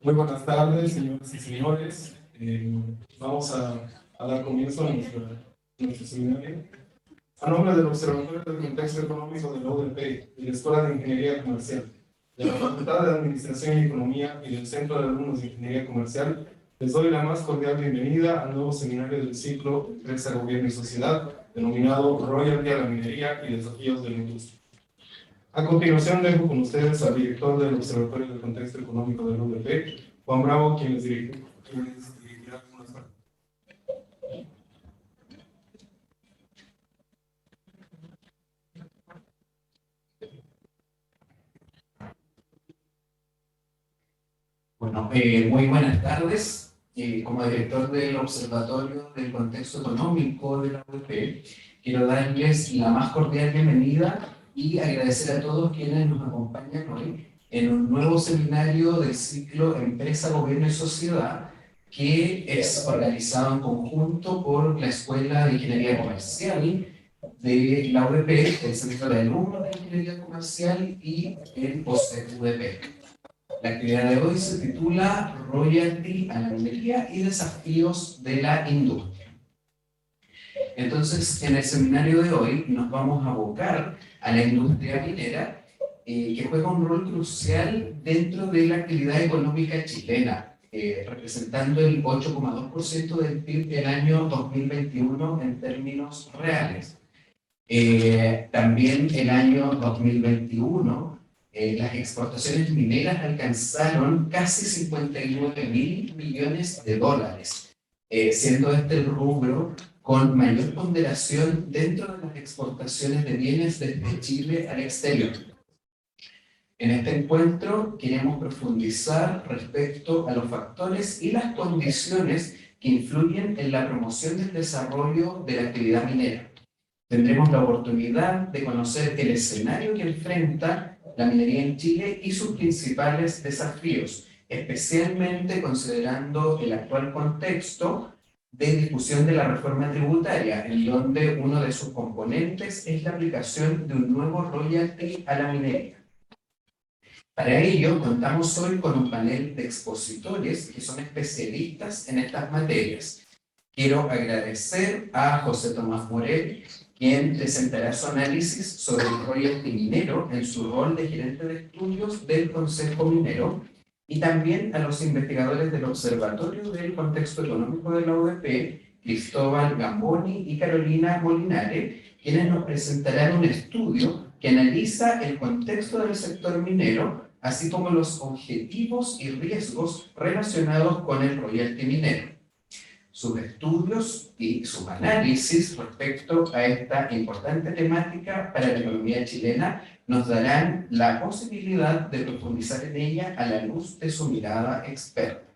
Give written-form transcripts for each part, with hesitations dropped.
Muy buenas tardes, señoras y señores. Vamos a dar comienzo a nuestro seminario. A nombre del Observatorio del Contexto Económico de la UDP y la Escuela de Ingeniería Comercial, de la Facultad de Administración y Economía y del Centro de Alumnos de Ingeniería Comercial, les doy la más cordial bienvenida al nuevo seminario del ciclo Empresa, Gobierno y Sociedad, denominado Royalty a la Minería y Desafíos de la Industria. A continuación, dejo con ustedes al director del Observatorio del Contexto Económico de la UDP, Juan Bravo, quien les dirigirá algunas palabras. Bueno, muy buenas tardes. Como director del Observatorio del Contexto Económico de la UDP, quiero darles la más cordial bienvenida y agradecer a todos quienes nos acompañan hoy en un nuevo seminario del ciclo Empresa, Gobierno y Sociedad, que es organizado en conjunto por la Escuela de Ingeniería Comercial de la UDP, el Centro de Alumnos de Ingeniería Comercial y el UDP. La actividad de hoy se titula Royalty a la minería y desafíos de la industria. Entonces, en el seminario de hoy nos vamos a abocar a la industria minera, que juega un rol crucial dentro de la actividad económica chilena, representando el 8,2% del PIB del año 2021 en términos reales. También el año 2021, las exportaciones mineras alcanzaron casi 59.000 millones de dólares, siendo este el rubro con mayor ponderación dentro de las exportaciones de bienes desde Chile al exterior. En este encuentro queremos profundizar respecto a los factores y las condiciones que influyen en la promoción del desarrollo de la actividad minera. Tendremos la oportunidad de conocer el escenario que enfrenta la minería en Chile y sus principales desafíos, especialmente considerando el actual contexto de discusión de la reforma tributaria, en donde uno de sus componentes es la aplicación de un nuevo royalty a la minería. Para ello, contamos hoy con un panel de expositores que son especialistas en estas materias. Quiero agradecer a José Tomás Morel, quien presentará su análisis sobre el royalty minero en su rol de gerente de estudios del Consejo Minero, y también a los investigadores del Observatorio del Contexto Económico de la UDP, Cristóbal Gamboni y Carolina Molinare, quienes nos presentarán un estudio que analiza el contexto del sector minero, así como los objetivos y riesgos relacionados con el royalty minero. Sus estudios y sus análisis respecto a esta importante temática para la economía chilena nos darán la posibilidad de profundizar en ella a la luz de su mirada experta.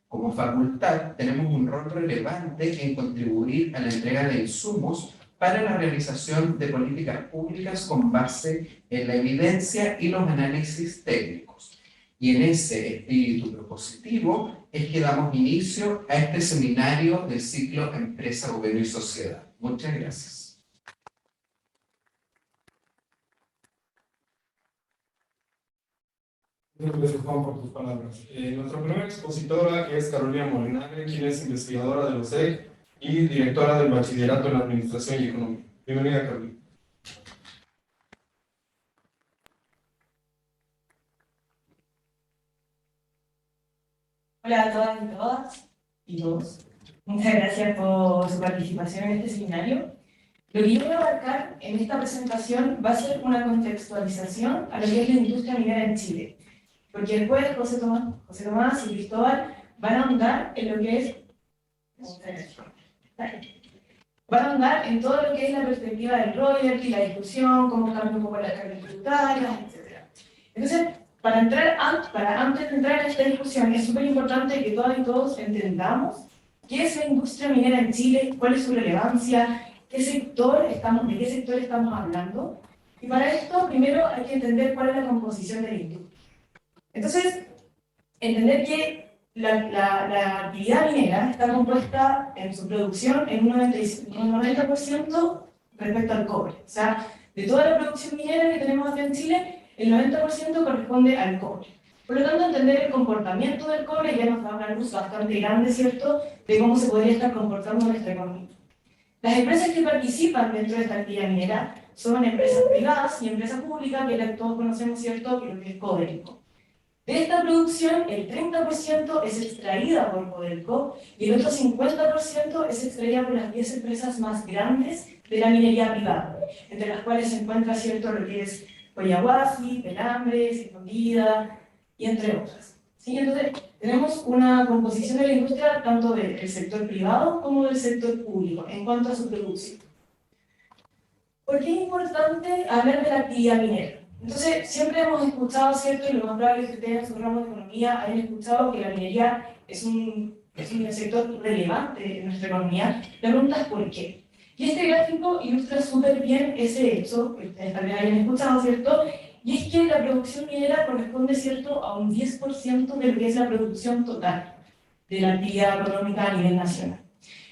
Como facultad, tenemos un rol relevante en contribuir a la entrega de insumos para la realización de políticas públicas con base en la evidencia y los análisis técnicos. Y en ese espíritu propositivo es que damos inicio a este seminario del ciclo Empresa, Gobierno y Sociedad. Muchas gracias. Muchas gracias, Juan, por tus palabras. Nuestra primera expositora es Carolina Molinare, quien es investigadora de los OSEC y directora del Bachillerato en Administración y Economía. Bienvenida, Carolina. Hola a todas y todos. Muchas gracias por su participación en este seminario. Lo que yo voy a abarcar en esta presentación va a ser una contextualización a lo que es la industria minera en Chile. Porque después José Tomás y Cristóbal van a ahondar en lo que es... Van a ahondar en todo lo que es la perspectiva del royalty, la discusión, cómo cambia un poco las cargas tributarias, etc. Entonces, antes de entrar en esta discusión, es súper importante que todas y todos entendamos qué es la industria minera en Chile, cuál es su relevancia, de qué sector estamos hablando. Y para esto, primero hay que entender cuál es la composición de la industria. Entonces, entender que la actividad minera está compuesta en su producción en un 90% respecto al cobre. O sea, de toda la producción minera que tenemos acá en Chile, el 90% corresponde al cobre. Por lo tanto, entender el comportamiento del cobre ya nos da una luz bastante grande, ¿cierto?, de cómo se podría estar comportando nuestra economía. Las empresas que participan dentro de esta actividad minera son empresas privadas y empresas públicas, que todos conocemos, ¿cierto?, que es Codelco. De esta producción, el 30% es extraída por Codelco y el otro 50% es extraída por las 10 empresas más grandes de la minería privada, entre las cuales se encuentra, ¿cierto?, lo que es Collahuasi, Pelambres, Escondida, y entre otras. ¿Sí? Entonces, tenemos una composición de la industria tanto del sector privado como del sector público en cuanto a su producción. ¿Por qué es importante hablar de la actividad minera? Entonces, siempre hemos escuchado, ¿cierto?, y lo más probable es que ustedes en su ramo de economía hayan escuchado que la minería es un sector relevante en nuestra economía. La pregunta es ¿por qué? Y este gráfico ilustra súper bien ese hecho, que ustedes tal vez hayan escuchado, ¿cierto? Y es que la producción minera corresponde, ¿cierto?, a un 10% de lo que es la producción total de la actividad económica a nivel nacional.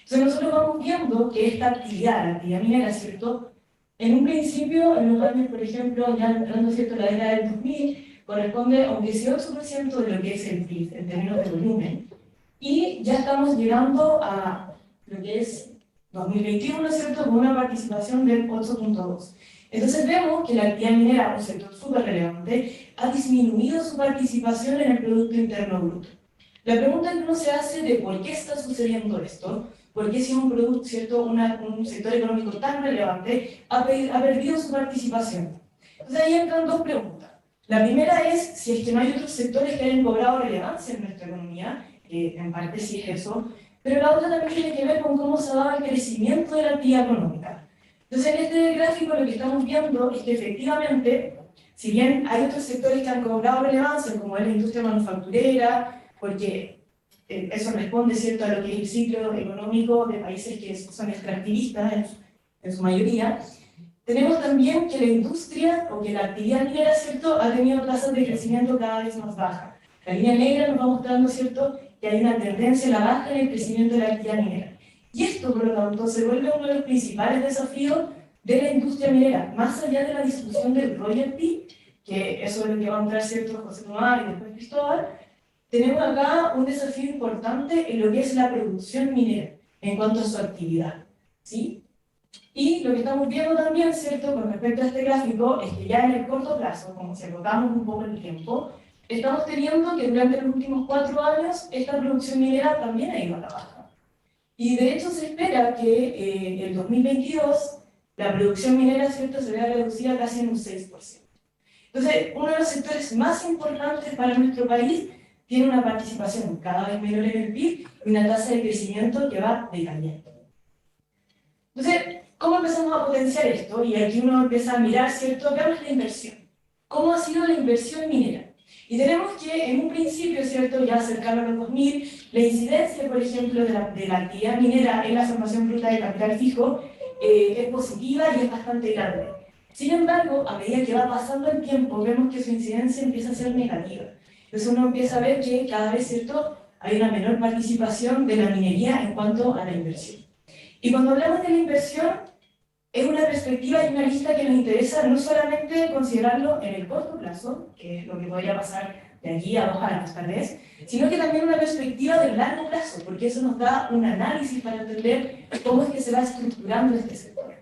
Entonces nosotros vamos viendo que esta actividad, la actividad minera, ¿cierto?, en un principio, en los años, por ejemplo, ya entrando, ¿cierto?, la década del 2000, corresponde a un 18% de lo que es el PIB, en términos de volumen. Y ya estamos llegando a lo que es 2021, ¿cierto?, con una participación del 8.2%. Entonces vemos que la actividad minera, un sector súper relevante, ha disminuido su participación en el Producto Interno Bruto. La pregunta que uno se hace de por qué está sucediendo esto, por qué si es un producto, ¿cierto?, un sector económico tan relevante, ha perdido su participación. Entonces ahí entran dos preguntas. La primera es si es que no hay otros sectores que hayan cobrado relevancia en nuestra economía, que en parte sí es eso, pero la otra también tiene que ver con cómo se ha dado el crecimiento de la actividad económica. Entonces, en este gráfico lo que estamos viendo es que efectivamente, si bien hay otros sectores que han cobrado relevancia, como es la industria manufacturera, porque eso responde, ¿cierto?, a lo que es el ciclo económico de países que son extractivistas en su mayoría, tenemos también que la industria o que la actividad minera, ¿cierto?, ha tenido tasas de crecimiento cada vez más bajas. La línea negra nos va mostrando, ¿cierto?, que hay una tendencia a la baja en el crecimiento de la actividad minera. Y esto, por lo tanto, se vuelve uno de los principales desafíos de la industria minera, más allá de la discusión del royalty, que eso es lo que va a entrar, ¿cierto?, José Tomás y después Cristóbal. Tenemos acá un desafío importante en lo que es la producción minera, en cuanto a su actividad, ¿sí? Y lo que estamos viendo también, ¿cierto?, con respecto a este gráfico, es que ya en el corto plazo, como si agotamos un poco el tiempo, estamos teniendo que durante los últimos 4 años esta producción minera también ha ido a la baja. Y de hecho se espera que en 2022 la producción minera, ¿cierto?, se vea reducida casi en un 6%. Entonces, uno de los sectores más importantes para nuestro país tiene una participación cada vez menor en el PIB y una tasa de crecimiento que va decayendo. Entonces, ¿cómo empezamos a potenciar esto? Y aquí uno empieza a mirar, ¿cierto?, veamos la inversión. ¿Cómo ha sido la inversión minera? Y tenemos que, en un principio, ¿cierto?, ya cercano a los 2000, la incidencia, por ejemplo, de la actividad minera en la formación bruta de capital fijo es positiva y es bastante grande. Sin embargo, a medida que va pasando el tiempo, vemos que su incidencia empieza a ser negativa. Entonces uno empieza a ver que cada vez, ¿cierto?, hay una menor participación de la minería en cuanto a la inversión. Y cuando hablamos de la inversión, es una perspectiva y una lista que nos interesa no solamente considerarlo en el corto plazo, que es lo que podría pasar de aquí a 2 años tal vez, sino que también una perspectiva de largo plazo, porque eso nos da un análisis para entender cómo es que se va estructurando este sector.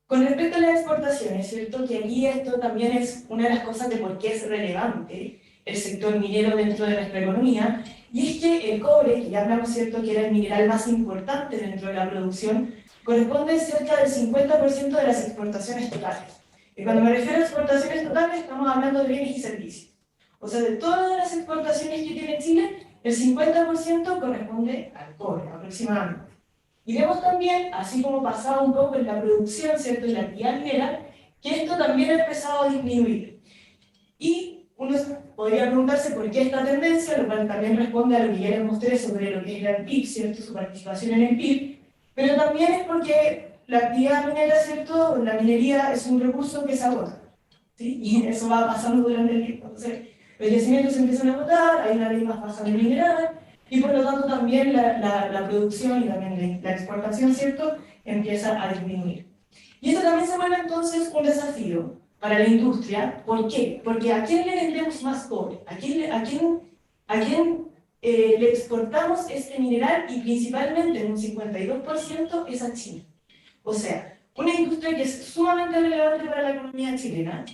Con respecto a las exportaciones, ¿cierto?, que aquí esto también es una de las cosas de por qué es relevante el sector minero dentro de nuestra economía, y es que el cobre, que ya hablamos, ¿cierto?, que era el mineral más importante dentro de la producción, corresponde cerca del 50% de las exportaciones totales. Y cuando me refiero a exportaciones totales, estamos hablando de bienes y servicios. O sea, de todas las exportaciones que tiene Chile, el 50% corresponde al cobre, aproximadamente. Y vemos también, así como pasaba un poco en la producción, ¿cierto?, en la actividad minera, que esto también ha empezado a disminuir. Y uno podría preguntarse por qué esta tendencia, lo cual también responde a lo que ya les mostré sobre lo que es el PIB, ¿cierto?, su participación en el PIB, pero también es porque la actividad minera, ¿cierto?, la minería es un recurso que se agota, ¿sí? Y eso va pasando durante el tiempo. Entonces, Los yacimientos se empiezan a agotar, hay una ley más baja de mineral, y por lo tanto también la producción y también la exportación, ¿cierto?, empieza a disminuir. Y esto también se vuelve entonces un desafío para la industria. ¿Por qué? Porque ¿a quién le vendemos más cobre? ¿A quién le exportamos este mineral? Y principalmente en un 52% es a China. O sea, una industria que es sumamente relevante para la economía chilena,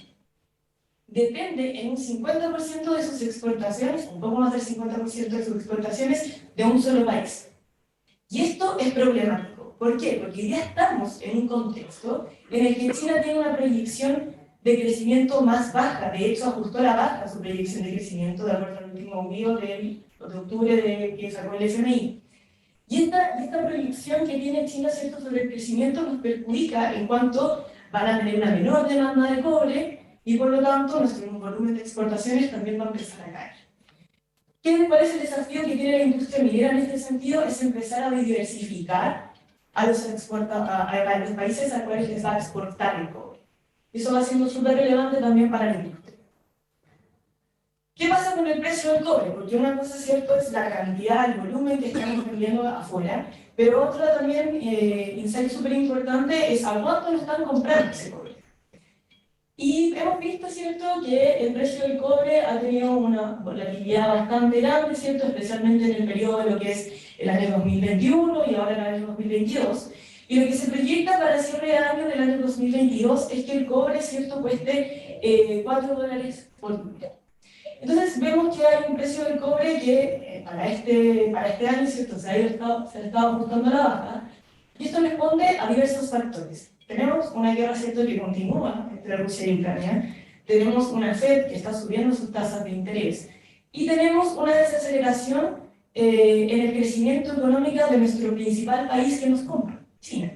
depende en un 50% de sus exportaciones, un poco más del 50% de sus exportaciones, de un solo país. Y esto es problemático. ¿Por qué? Porque ya estamos en un contexto en el que China tiene una proyección de crecimiento más baja. De hecho, ajustó a la baja su proyección de crecimiento de acuerdo al último video de octubre que sacó el FMI. Y esta proyección que tiene China, ¿cierto?, sobre el crecimiento nos perjudica en cuanto van a tener una menor demanda de cobre y por lo tanto nuestro volumen de exportaciones también va a empezar a caer. ¿Cuál es el desafío que tiene la industria minera en este sentido? Es empezar a diversificar a los países a los cuales les va a exportar el cobre. Eso va siendo súper relevante también para la industria. ¿Qué pasa con el precio del cobre? Porque una cosa, ¿cierto?, es la cantidad, el volumen que estamos vendiendo afuera, pero otra también, insight súper importante, es a cuánto lo están comprando ese cobre. Y hemos visto, ¿cierto?, que el precio del cobre ha tenido una volatilidad bastante grande, ¿cierto?, especialmente en el periodo de lo que es el año 2021 y ahora el año 2022. Y lo que se proyecta para el cierre de año del año 2022 es que el cobre, ¿cierto?, cueste $4 por unidad. Entonces vemos que hay un precio del cobre que para este año, ¿cierto?, se ha estado ajustando a la baja. Y esto responde a diversos factores. Tenemos una guerra, ¿cierto?, que continúa entre Rusia y Ucrania. Tenemos una Fed que está subiendo sus tasas de interés. Y tenemos una desaceleración en el crecimiento económico de nuestro principal país que nos compra, China.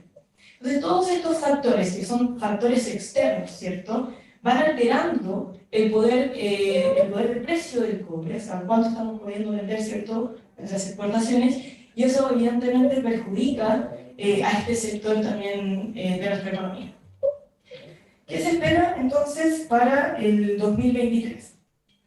Entonces todos estos factores, que son factores externos, ¿cierto?, van alterando el poder del precio del cobre, o sea, cuánto estamos pudiendo vender, ¿cierto?, nuestras exportaciones, y eso evidentemente perjudica a este sector también de nuestra economía. ¿Qué se espera entonces para el 2023?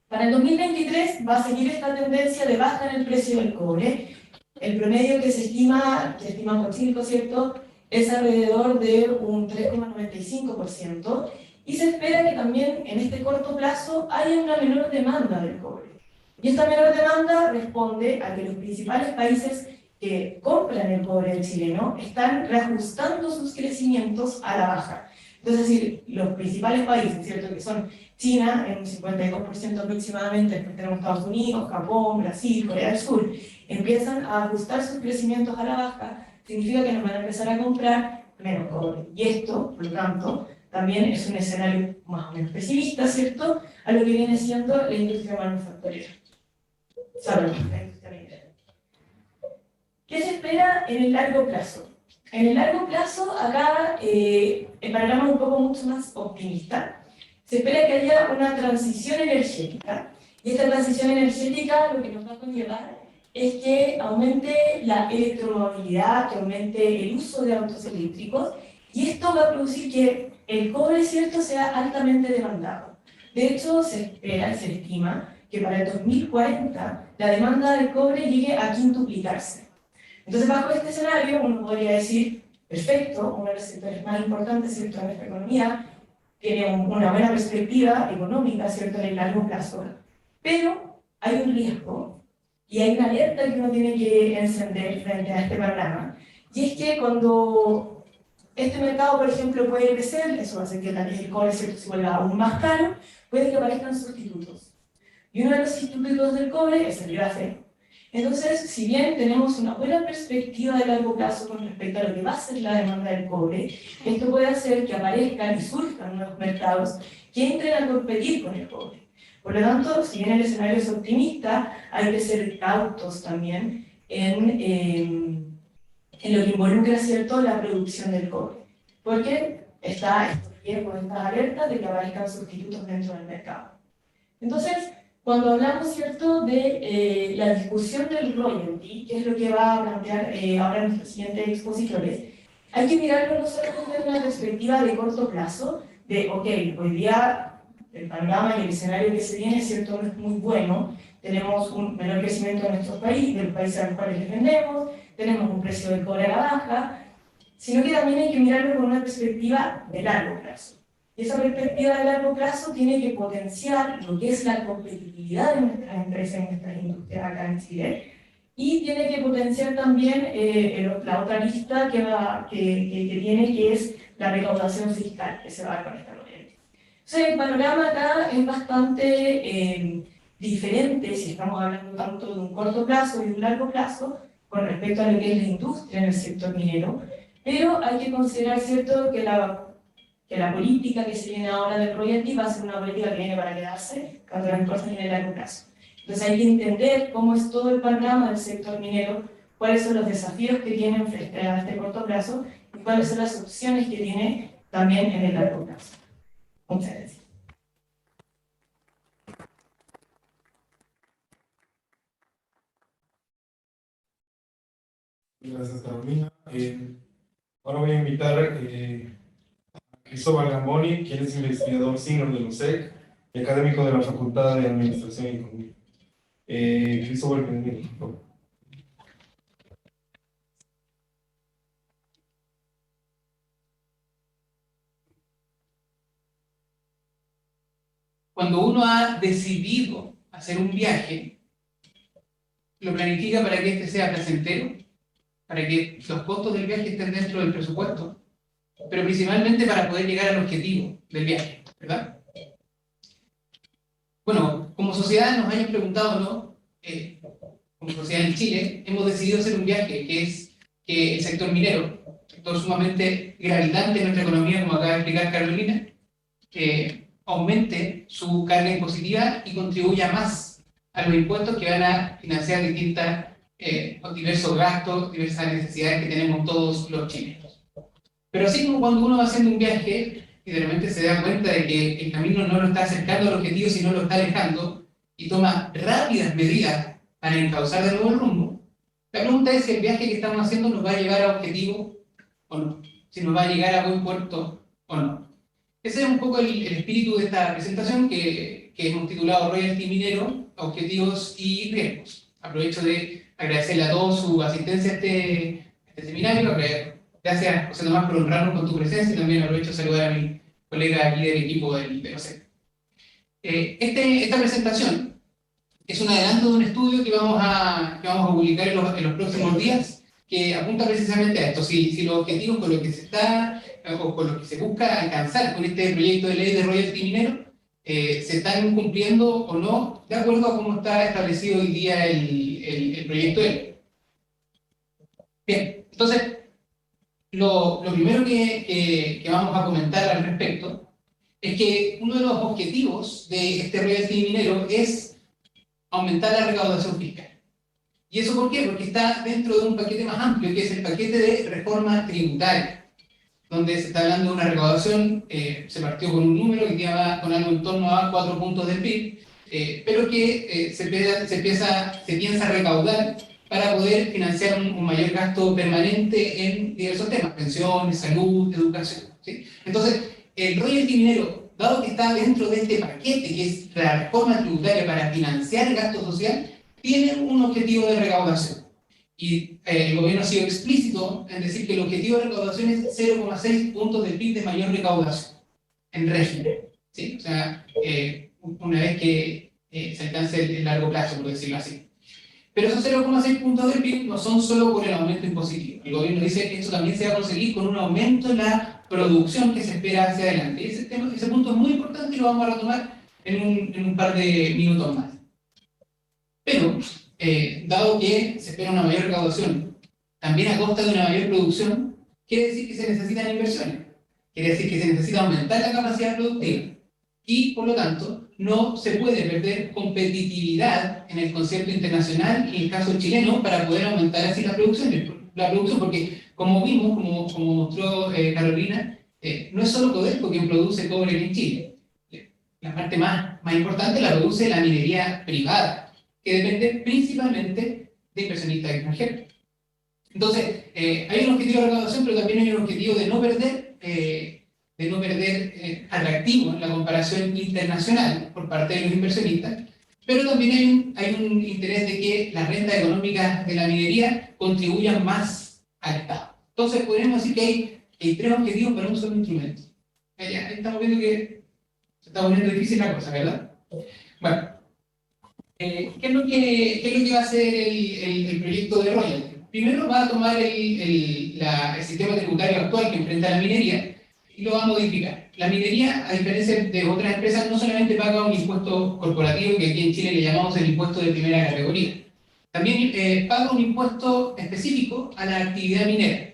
Para el 2023 va a seguir esta tendencia de baja en el precio del cobre. El promedio que estimamos 5, ¿cierto?, es alrededor de un 3,95%, y se espera que también en este corto plazo haya una menor demanda del cobre. Y esta menor demanda responde a que los principales países que compran el cobre chileno están reajustando sus crecimientos a la baja. Entonces, es decir, los principales países, ¿cierto?, que son China en un 52% aproximadamente, después tenemos Estados Unidos, Japón, Brasil, Corea del Sur, empiezan a ajustar sus crecimientos a la baja, significa que nos van a empezar a comprar menos cobre. Y esto, por lo tanto, también es un escenario más o menos pesimista, ¿cierto?, a lo que viene siendo la industria manufacturera. La industria minera. ¿Qué se espera en el largo plazo? En el largo plazo, acá el panorama es un poco mucho más optimista. Se espera que haya una transición energética, y esta transición energética lo que nos va a conllevar es que aumente la electromovilidad, que aumente el uso de autos eléctricos, y esto va a producir que el cobre, ¿cierto?, sea altamente demandado. De hecho, se estima que para el 2040 la demanda de cobre llegue a quintuplicarse. Entonces, bajo este escenario, uno podría decir, perfecto, uno de los sectores más importantes, ¿cierto?, de nuestra economía, tiene una buena perspectiva económica, ¿cierto?, en el largo plazo. Pero hay un riesgo y hay una alerta que uno tiene que encender frente a este panorama. Y es que cuando este mercado, por ejemplo, puede crecer, eso hace que el cobre, ¿cierto?, se vuelva aún más caro, puede que aparezcan sustitutos. Y uno de los sustitutos del cobre es el grafeno. Entonces, si bien tenemos una buena perspectiva de largo plazo con respecto a lo que va a ser la demanda del cobre, esto puede hacer que aparezcan y surjan nuevos mercados que entren a competir con el cobre. Por lo tanto, si bien el escenario es optimista, hay que ser cautos también en lo que involucra, ¿cierto?, la producción del cobre. Porque está estos riesgos, estas alertas de que aparezcan sustitutos dentro del mercado. Entonces, cuando hablamos, ¿cierto?, de la discusión del royalty, que es lo que va a plantear ahora nuestros siguientes expositores, hay que mirarlo no solamente desde una perspectiva de corto plazo, de, ok, hoy día el panorama y el escenario que se viene, ¿cierto?, no es muy bueno. Tenemos un menor crecimiento en nuestro país, de los países a los cuales defendemos, tenemos un precio del cobre a la baja, sino que también hay que mirarlo con una perspectiva de largo plazo. Y esa perspectiva de largo plazo tiene que potenciar lo que es la competitividad de nuestras empresas y nuestras industrias acá en Chile, y tiene que potenciar también la otra lista que tiene, que es la recaudación fiscal que se va a dar con esta noticia. Entonces, el panorama acá es bastante diferente, si estamos hablando tanto de un corto plazo y de un largo plazo, con respecto a lo que es la industria en el sector minero, pero hay que considerar, ¿cierto?, que la política que se viene ahora del royalty va a ser una política que viene para quedarse, tanto en el corto y en el largo plazo. Entonces hay que entender cómo es todo el panorama del sector minero, cuáles son los desafíos que tienen frente a este corto plazo y cuáles son las opciones que tiene también en el largo plazo. Muchas gracias. Gracias, Carolina. Ahora voy a invitar a Cristóbal Gamboni, quien es investigador senior de l'USEC y académico de la Facultad de Administración y Economía. Cristóbal, bienvenido, por favor. Cuando uno ha decidido hacer un viaje, lo planifica para que este sea placentero, para que los costos del viaje estén dentro del presupuesto, pero principalmente para poder llegar al objetivo del viaje, ¿verdad? Bueno, como sociedad nos hayan preguntado, ¿no? Como sociedad en Chile, hemos decidido hacer un viaje que es que el sector minero, sector sumamente gravitante en nuestra economía, como acaba de explicar Carolina, aumente su carga impositiva y contribuya más a los impuestos que van a financiar diversos gastos, diversas necesidades que tenemos todos los chilenos. Pero así como cuando uno va haciendo un viaje y de repente se da cuenta de que el camino no lo está acercando al objetivo, sino lo está alejando, y toma rápidas medidas para encauzar de nuevo el rumbo, la pregunta es si el viaje que estamos haciendo nos va a llevar a objetivo o no, si nos va a llegar a buen puerto o no. Ese es un poco el espíritu de esta presentación que hemos titulado Royalty Minero, Objetivos y Riesgos. Aprovecho de agradecerle a todos su asistencia a este seminario. Gracias, José Tomás, por honrarnos con tu presencia, y también aprovecho de saludar a mi colega aquí del equipo de OCE. Esta presentación es un adelanto de un estudio que vamos a publicar en los próximos días, que apunta precisamente a esto, si los objetivos con los que con los que se busca alcanzar con este proyecto de ley de royalty minero se están cumpliendo o no, de acuerdo a cómo está establecido hoy día el proyecto de ley. Bien, entonces, lo primero que vamos a comentar al respecto es que uno de los objetivos de este royalty minero es aumentar la recaudación fiscal. ¿Y eso por qué? Porque está dentro de un paquete más amplio, que es el paquete de reforma tributaria, donde se está hablando de una recaudación, se partió con un número que lleva con algo en torno a 4 puntos del PIB, pero que se piensa recaudar para poder financiar un mayor gasto permanente en diversos temas, pensiones, salud, educación, ¿sí? Entonces, el royalty minero, dado que está dentro de este paquete, que es la reforma tributaria para financiar el gasto social, tiene un objetivo de recaudación. Y el gobierno ha sido explícito en decir que el objetivo de recaudación es 0,6 puntos del PIB de mayor recaudación en régimen, ¿sí? O sea, una vez que se alcance el largo plazo, por decirlo así. Pero esos 0,6 puntos del PIB no son solo por el aumento impositivo. El gobierno dice que esto también se va a conseguir con un aumento en la producción que se espera hacia adelante. Y ese punto es muy importante y lo vamos a retomar en un par de minutos más. Pero, dado que se espera una mayor recaudación, también a costa de una mayor producción, quiere decir que se necesitan inversiones. Quiere decir que se necesita aumentar la capacidad productiva. Y, por lo tanto, no se puede perder competitividad en el concierto internacional, en el caso chileno, para poder aumentar así la producción, porque, como vimos, como mostró Carolina, no es solo Codelco quien produce cobre en Chile. La parte más importante la produce la minería privada, que depende principalmente de inversionistas extranjeros. Entonces, hay un objetivo de recaudación, pero también hay un objetivo de no perder de no perder atractivo en la comparación internacional por parte de los inversionistas, pero también hay un interés de que las rentas económicas de la minería contribuyan más al Estado. Entonces podríamos decir que hay tres objetivos para un solo instrumento. Ahí estamos viendo que se está poniendo difícil la cosa, ¿verdad? Bueno, ¿qué es lo que va a hacer el proyecto de royalty? Primero va a tomar el sistema tributario actual que enfrenta la minería y lo va a modificar. La minería, a diferencia de otras empresas, no solamente paga un impuesto corporativo, que aquí en Chile le llamamos el impuesto de primera categoría. También paga un impuesto específico a la actividad minera.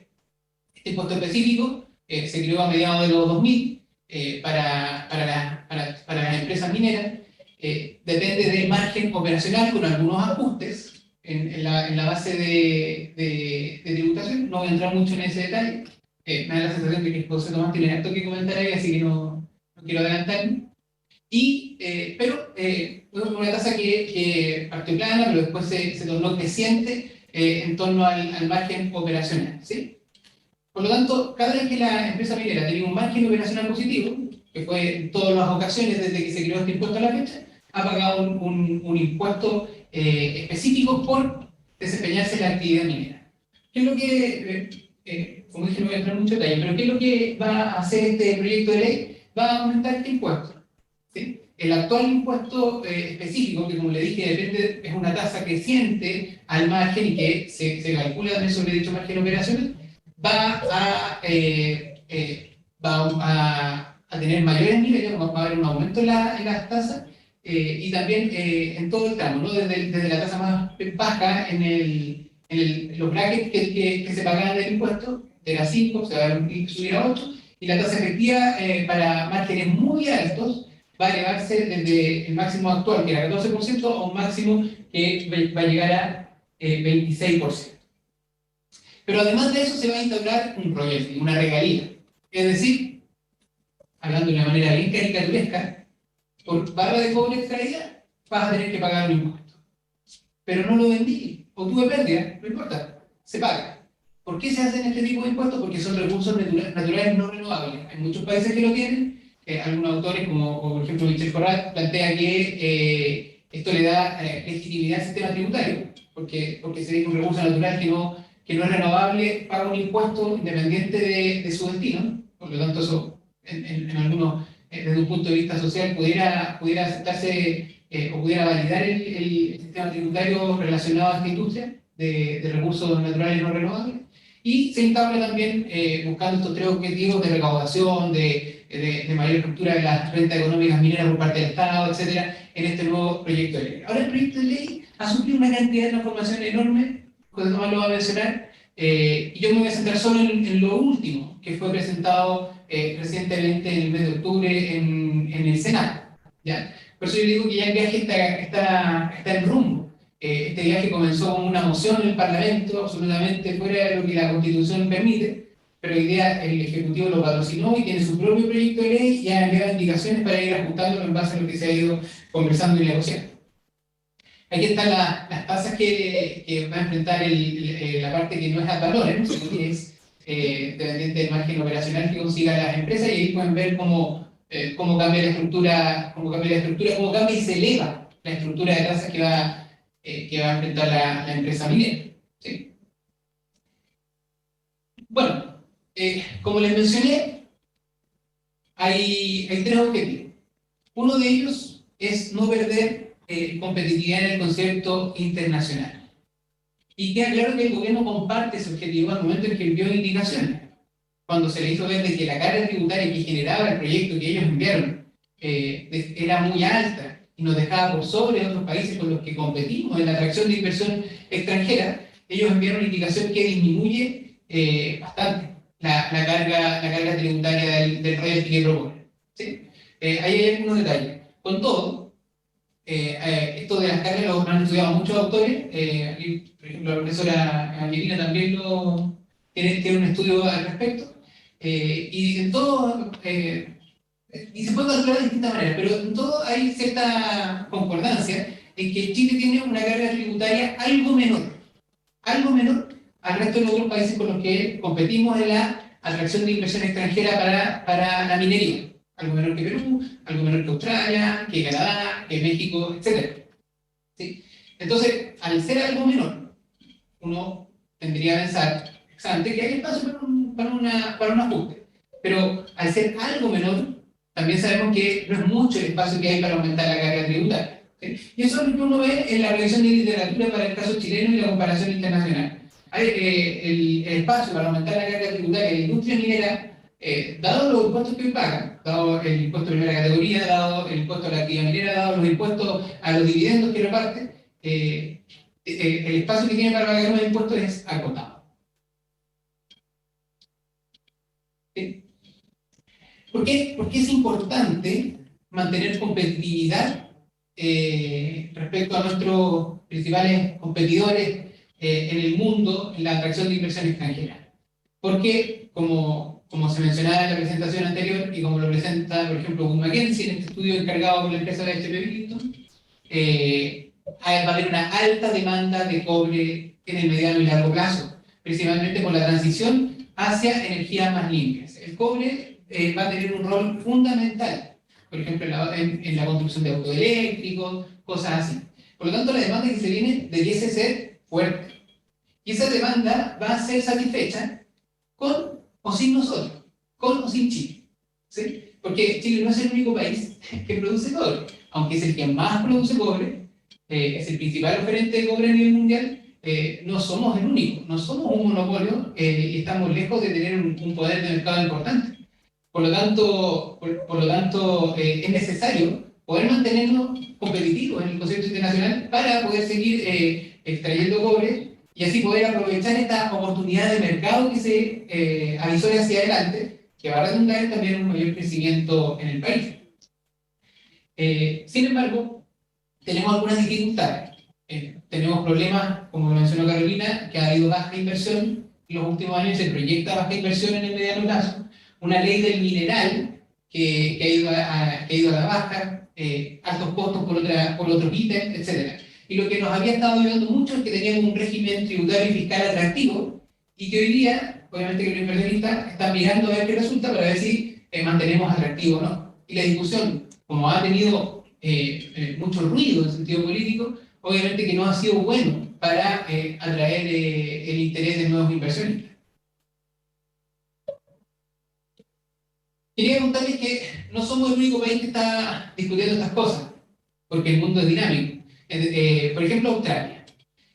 Este impuesto específico se creó a mediados de los 2000 para las empresas mineras. Depende del margen operacional con algunos ajustes en la base de tributación. No voy a entrar mucho en ese detalle. Me da la sensación de que José Tomás tiene harto que comentar ahí, así que no quiero adelantarme. Pero una tasa que partió plana, pero después se tornó creciente en torno al margen operacional, ¿sí? Por lo tanto, cada vez que la empresa minera tenía un margen operacional positivo, que fue en todas las ocasiones desde que se creó este impuesto a la fecha, ha pagado un impuesto específico por desempeñarse en la actividad minera. ¿Qué es lo que, como dije, no voy a entrar en mucho detalle, pero qué es lo que va a hacer este proyecto de ley? Va a aumentar este impuesto, ¿sí? El actual impuesto específico, que como le dije, depende, es una tasa creciente al margen y que se calcula también sobre dicho margen operacional, va a tener mayores niveles, va a haber un aumento en las tasas y también en todo el tramo, ¿no? Desde la tasa más baja en los brackets que se pagaban del impuesto, de las 5 se va a subir a 8, y la tasa efectiva para márgenes muy altos va a elevarse desde el máximo actual, que era 14%, a un máximo que va a llegar a 26%. Pero además de eso se va a instaurar un royalty, una regalía. Es decir, hablando de una manera bien caricaturesca, por barra de cobre extraída vas a tener que pagar un impuesto. Pero no lo vendí, o tuve pérdida, no importa, se paga. ¿Por qué se hacen este tipo de impuestos? Porque son recursos naturales no renovables. Hay muchos países que lo tienen. Algunos autores, como por ejemplo Michel Forrat, plantea que esto le da legitimidad al sistema tributario, porque se ve un recurso natural que no es renovable, paga un impuesto independiente de su destino. Por lo tanto, eso en algunos, desde un punto de vista social, pudiera aceptarse o pudiera validar el sistema tributario relacionado a esta industria de recursos naturales no renovables. Y se instaura también, buscando estos tres objetivos de recaudación, de mayor estructura de las rentas económicas mineras por parte del Estado, etcétera, en este nuevo proyecto de ley. Ahora, el proyecto de ley ha sufrido una cantidad de transformaciones enorme, José Tomás lo va a mencionar, y yo me voy a centrar solo en lo último, que fue presentado recientemente en el mes de octubre en el Senado, ¿ya? Por eso yo digo que ya el viaje está en rumbo. Este viaje comenzó con una moción en el Parlamento, absolutamente fuera de lo que la Constitución permite, pero hoy día el Ejecutivo lo patrocinó y tiene su propio proyecto de ley y ha enviado indicaciones para ir ajustándolo en base a lo que se ha ido conversando y negociando. Aquí están las tasas que va a enfrentar la parte que no es ad valorem, sino que es dependiente del margen operacional que consiga las empresas, y ahí pueden ver cómo cambia la estructura, cómo cambia y se eleva la estructura de tasas que va a enfrentar la empresa minera, ¿sí? Bueno, como les mencioné, hay tres objetivos. Uno de ellos es no perder competitividad en el concierto internacional. Y queda claro que el gobierno comparte ese objetivo al momento en que envió indicaciones. Cuando se le hizo ver de que la carga tributaria que generaba el proyecto que ellos enviaron era muy alta y nos dejaba por sobre otros países con los que competimos en la atracción de inversión extranjera, ellos enviaron una indicación que disminuye bastante la carga tributaria del royalty que propone, ¿sí? Ahí hay algunos detalles. Con todo, esto de las cargas lo han estudiado muchos autores. Aquí, por ejemplo, la profesora Angelina también tiene un estudio al respecto. Y en todo, y se puede calcular de distintas maneras, pero en todo hay cierta concordancia en que Chile tiene una carga tributaria algo menor al resto de los otros países con los que competimos en la atracción de inversión extranjera para la minería. Algo menor que Perú, algo menor que Australia, que Canadá, que México, etc. ¿Sí? Entonces, al ser algo menor, uno tendría a pensar que hay espacio para un ajuste. Pero al ser algo menor, también sabemos que no es mucho el espacio que hay para aumentar la carga tributaria. ¿Sí? Y eso es lo que uno ve en la revisión de literatura para el caso chileno y la comparación internacional. Hay, el espacio para aumentar la carga tributaria de la industria minera, dado los impuestos que pagan, dado el impuesto de primera categoría, dado el impuesto a la actividad minera, dado los impuestos a los dividendos que reparte, el espacio que tiene para pagar los impuestos es acotado. ¿Sí? ¿Por qué es importante mantener competitividad respecto a nuestros principales competidores en el mundo en la atracción de inversión extranjera? Porque, como se mencionaba en la presentación anterior y como lo presenta, por ejemplo, Wood Mackenzie en este estudio encargado por la empresa de HP Billington, va a haber una alta demanda de cobre en el mediano y largo plazo, principalmente por la transición hacia energías más limpias. El cobre va a tener un rol fundamental, por ejemplo, en la construcción de autos eléctricos, cosas así. Por lo tanto, la demanda que se viene debiese ser fuerte. Y esa demanda va a ser satisfecha con o sin nosotros, con o sin Chile. ¿Sí? Porque Chile no es el único país que produce cobre, aunque es el que más produce cobre, es el principal oferente de cobre a nivel mundial. No somos el único, no somos un monopolio y estamos lejos de tener un poder de mercado importante. Por lo tanto es necesario poder mantenernos competitivos en el concierto internacional para poder seguir extrayendo cobre y así poder aprovechar esta oportunidad de mercado que se avisora hacia adelante, que va a redundar también en un mayor crecimiento en el país. Sin embargo, tenemos algunas dificultades. Tenemos problemas, como mencionó Carolina, que ha habido baja inversión en los últimos años, se proyecta baja inversión en el mediano plazo, una ley del mineral que ha ido a la baja, altos costos por otros ítems, etc. Y lo que nos había estado ayudando mucho es que teníamos un régimen tributario y fiscal atractivo y que hoy día, obviamente que los inversionistas están mirando a ver qué resulta para ver si mantenemos atractivo o no. Y la discusión, como ha tenido mucho ruido en sentido político, obviamente que no ha sido bueno para atraer el interés de nuevos inversionistas. Quería contarles que no somos el único país que está discutiendo estas cosas, porque el mundo es dinámico. Por ejemplo, Australia.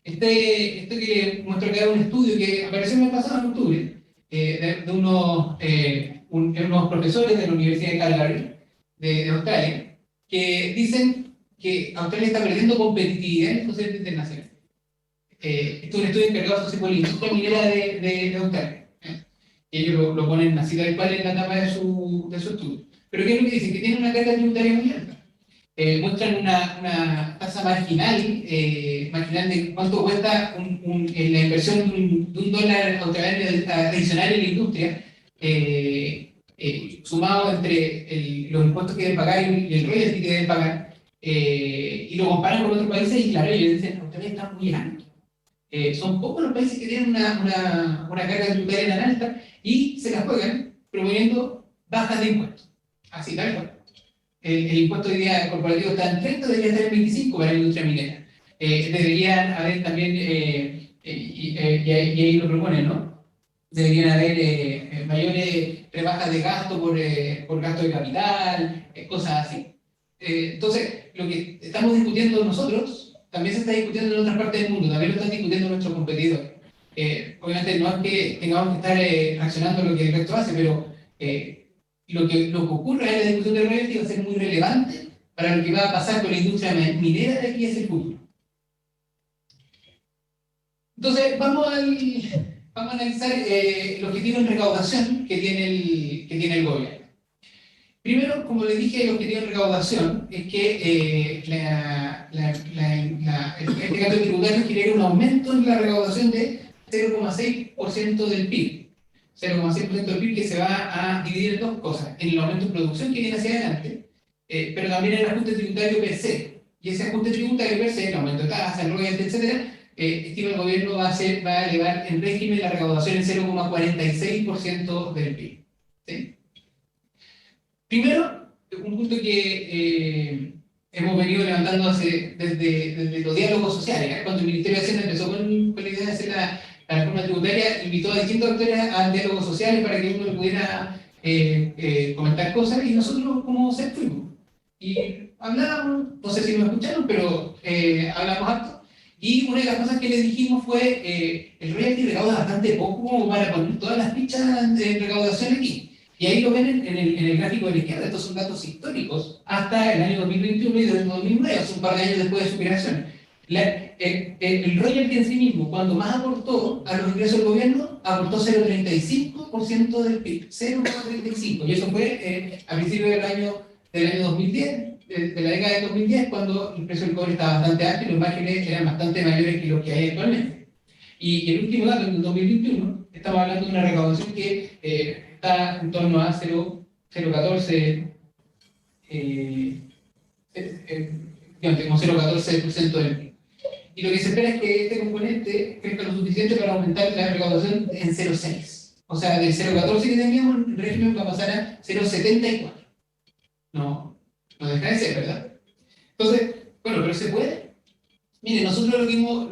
Este que les muestro acá es un estudio que apareció el mes pasado en octubre, de unos profesores de la Universidad de Calgary, de Australia, que dicen que Australia está perdiendo competitividad en el concierto internacional. Esto es un estudio encargado por la industria minera de Australia. Y ellos lo ponen así tal cual en la tapa de su estudio. Pero ¿qué es lo que dicen? Que tienen una carga tributaria muy alta. Muestran una tasa marginal de cuánto cuesta la inversión de un dólar australiano adicional en la industria, sumado entre los impuestos que deben pagar y el royalty que deben pagar, y lo comparan con otros países y claro, ellos dicen, Australia está muy alto. Son pocos los países que tienen una carga tributaria tan alta y se la juegan proponiendo bajas de impuestos. Así, tal cual. El impuesto hoy día corporativo está en 30, debería estar en 25 para la industria minera. Deberían haber también, y ahí lo proponen, ¿no? Deberían haber mayores rebajas de gasto por gasto de capital, cosas así. Entonces, lo que estamos discutiendo nosotros también se está discutiendo en otras partes del mundo, también lo están discutiendo nuestros competidores. Obviamente no es que tengamos que estar reaccionando a lo que el resto hace, pero lo que ocurra en la discusión de royalty va a ser muy relevante para lo que va a pasar con la industria minera de aquí hacia el futuro. Entonces, vamos a analizar el objetivo en recaudación que tiene el gobierno. Primero, como les dije, el objetivo de recaudación es que este cambio tributario genera un aumento en la recaudación de 0,6% del PIB. 0,6% del PIB que se va a dividir en dos cosas, en el aumento de producción que viene hacia adelante, pero también en el ajuste tributario per se. Y ese ajuste tributario per se, el aumento de tasas, el royalty, etc., estima el gobierno va a elevar en régimen la recaudación en 0,46% del PIB. ¿Sí? Primero, un punto que hemos venido levantando desde los diálogos sociales. Cuando el Ministerio de Hacienda empezó con la idea de hacer la reforma tributaria, invitó a distintos actores a diálogos sociales para que uno pudiera comentar cosas, y nosotros como SEP fuimos. Y hablábamos, no sé si nos escucharon, pero hablamos harto. Y una de las cosas que le dijimos fue, el royalty recauda bastante poco como para poner todas las fichas de recaudación aquí. Y ahí lo ven en el gráfico de la izquierda. Estos son datos históricos hasta el año 2021 y desde el 2009, hace un par de años después de su creación. El royalty en sí mismo, cuando más aportó a los ingresos del gobierno, aportó 0,35% del PIB, 0,35%. Y eso fue a principios del año 2010, de la década del 2010, cuando el precio del cobre estaba bastante alto y los márgenes eran bastante mayores que los que hay actualmente. Y el último dato, en el 2021, estamos hablando de una recaudación que está en torno a 0,14%, como 0,14% del PIB. Y lo que se espera es que este componente crezca lo suficiente para aumentar la recaudación en 0,6. O sea, del 0,14 que teníamos, el régimen va a pasar a 0,74. No deja de ser, ¿verdad? Entonces, bueno, pero se puede. Mire, nosotros lo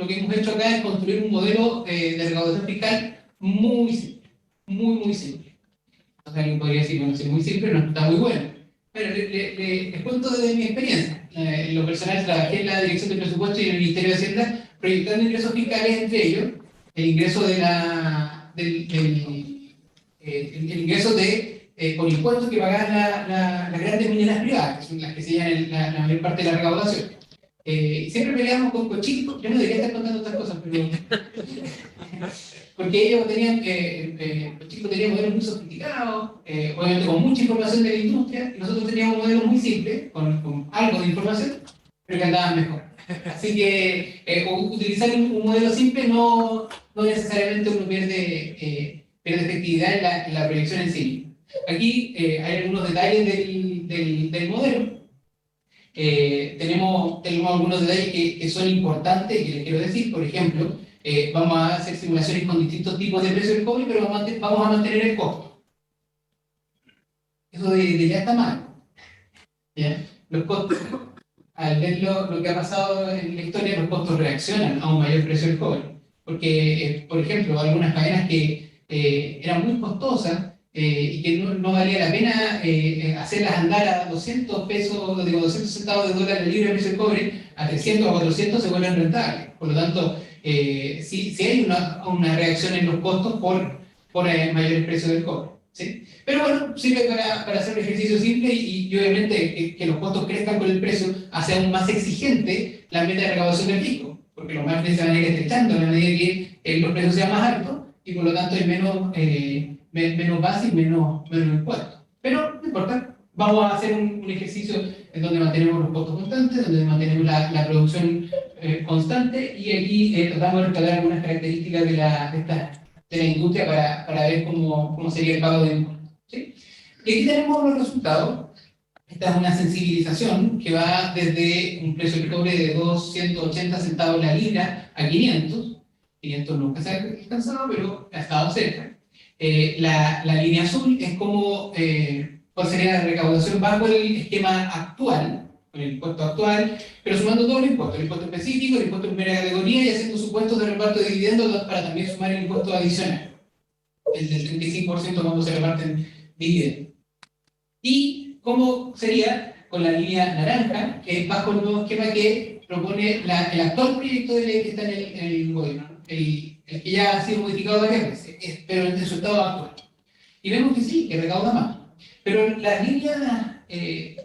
que hemos hecho acá es construir un modelo de recaudación fiscal muy simple, muy simple. O sea, alguien podría decir, bueno, si es muy simple, no está muy bueno. Pero les cuento desde mi experiencia. En lo personal, trabajé en la Dirección de Presupuesto y en el Ministerio de Hacienda, proyectando ingresos fiscales, entre ellos el ingreso el ingreso por impuestos que pagan las grandes mineras privadas, que son las que se llevan la mayor parte de la recaudación. Siempre peleamos con Cochilco. Yo no debería estar contando estas cosas, pero porque ellos tenían, Cochilco tenía modelos muy sofisticados, obviamente con mucha información de la industria, y nosotros teníamos modelos muy simples, con algo de información, pero que andaban mejor. Así que utilizar un modelo simple no necesariamente uno pierde efectividad en la proyección en sí. Aquí hay algunos detalles del modelo. Tenemos algunos detalles que son importantes y que les quiero decir. Por ejemplo, vamos a hacer simulaciones con distintos tipos de precios del cobre, pero vamos a mantener el costo. Eso de ya está mal. ¿Ya? Los costos, al ver lo que ha pasado en la historia, los costos reaccionan a un mayor precio del cobre. Porque, por ejemplo, algunas cadenas que eran muy costosas y que no valía la pena hacerlas andar a 200 pesos, digo, 200 centavos de dólar el libre de precio del cobre, a 300 o 400 se vuelven rentables. Por lo tanto, sí hay una reacción en los costos por mayores precios del cobre. ¿Sí? Pero bueno, sirve para hacer un ejercicio simple y obviamente que los costos crezcan con el precio hace aún más exigente la meta de recaudación del fisco, porque los márgenes se van a ir estrechando a la medida que los precios sean más altos y por lo tanto hay menos base y menos impuestos. Pero no importa, vamos a hacer un ejercicio en donde mantenemos los costos constantes, donde mantenemos la producción constante, y aquí tratamos de rescatar algunas características de la industria para ver cómo sería el pago de impuestos. ¿Sí? Y aquí tenemos los resultados. Esta es una sensibilización que va desde un precio del cobre de 280 centavos la libra a 500. 500 nunca se ha alcanzado, pero ha estado cerca. La línea azul es cuál sería la recaudación bajo el esquema actual, con el impuesto actual, pero sumando todos los impuestos, el impuesto específico, el impuesto de primera categoría, y haciendo supuestos de reparto de dividendos para también sumar el impuesto adicional, el del 35% cuando se reparten dividendos. Y cómo sería con la línea naranja, que es bajo el nuevo esquema que propone el actual proyecto de ley que está en el gobierno, el que ya ha sido modificado varias veces, pero en su estado actual. Y vemos que sí, que recauda más. Pero las líneas,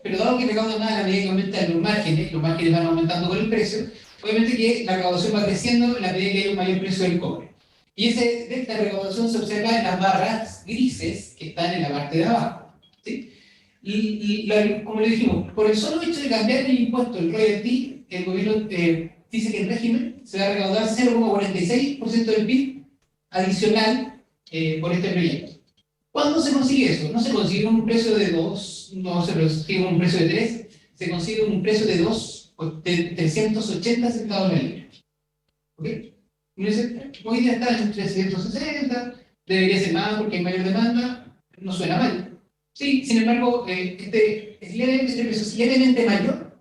pero dado que recauda más a la medida que aumentan los márgenes van aumentando con el precio, obviamente que la recaudación va creciendo en la medida que hay un mayor precio del cobre. Y esta recaudación se observa en las barras grises que están en la parte de abajo. ¿Sí? Y como le dijimos, por el solo hecho de cambiar el impuesto, el royalty, el gobierno dice que el régimen se va a recaudar 0,46% del PIB adicional por este proyecto. ¿Cuándo se consigue eso? No se consigue con un precio de 2, no se consigue con un precio de 3, se consigue con un precio de 380 centavos la libra. ¿Ok? Hoy día está en 360, debería ser más porque hay mayor demanda, no suena mal. Sí, sin embargo, este precio es levemente mayor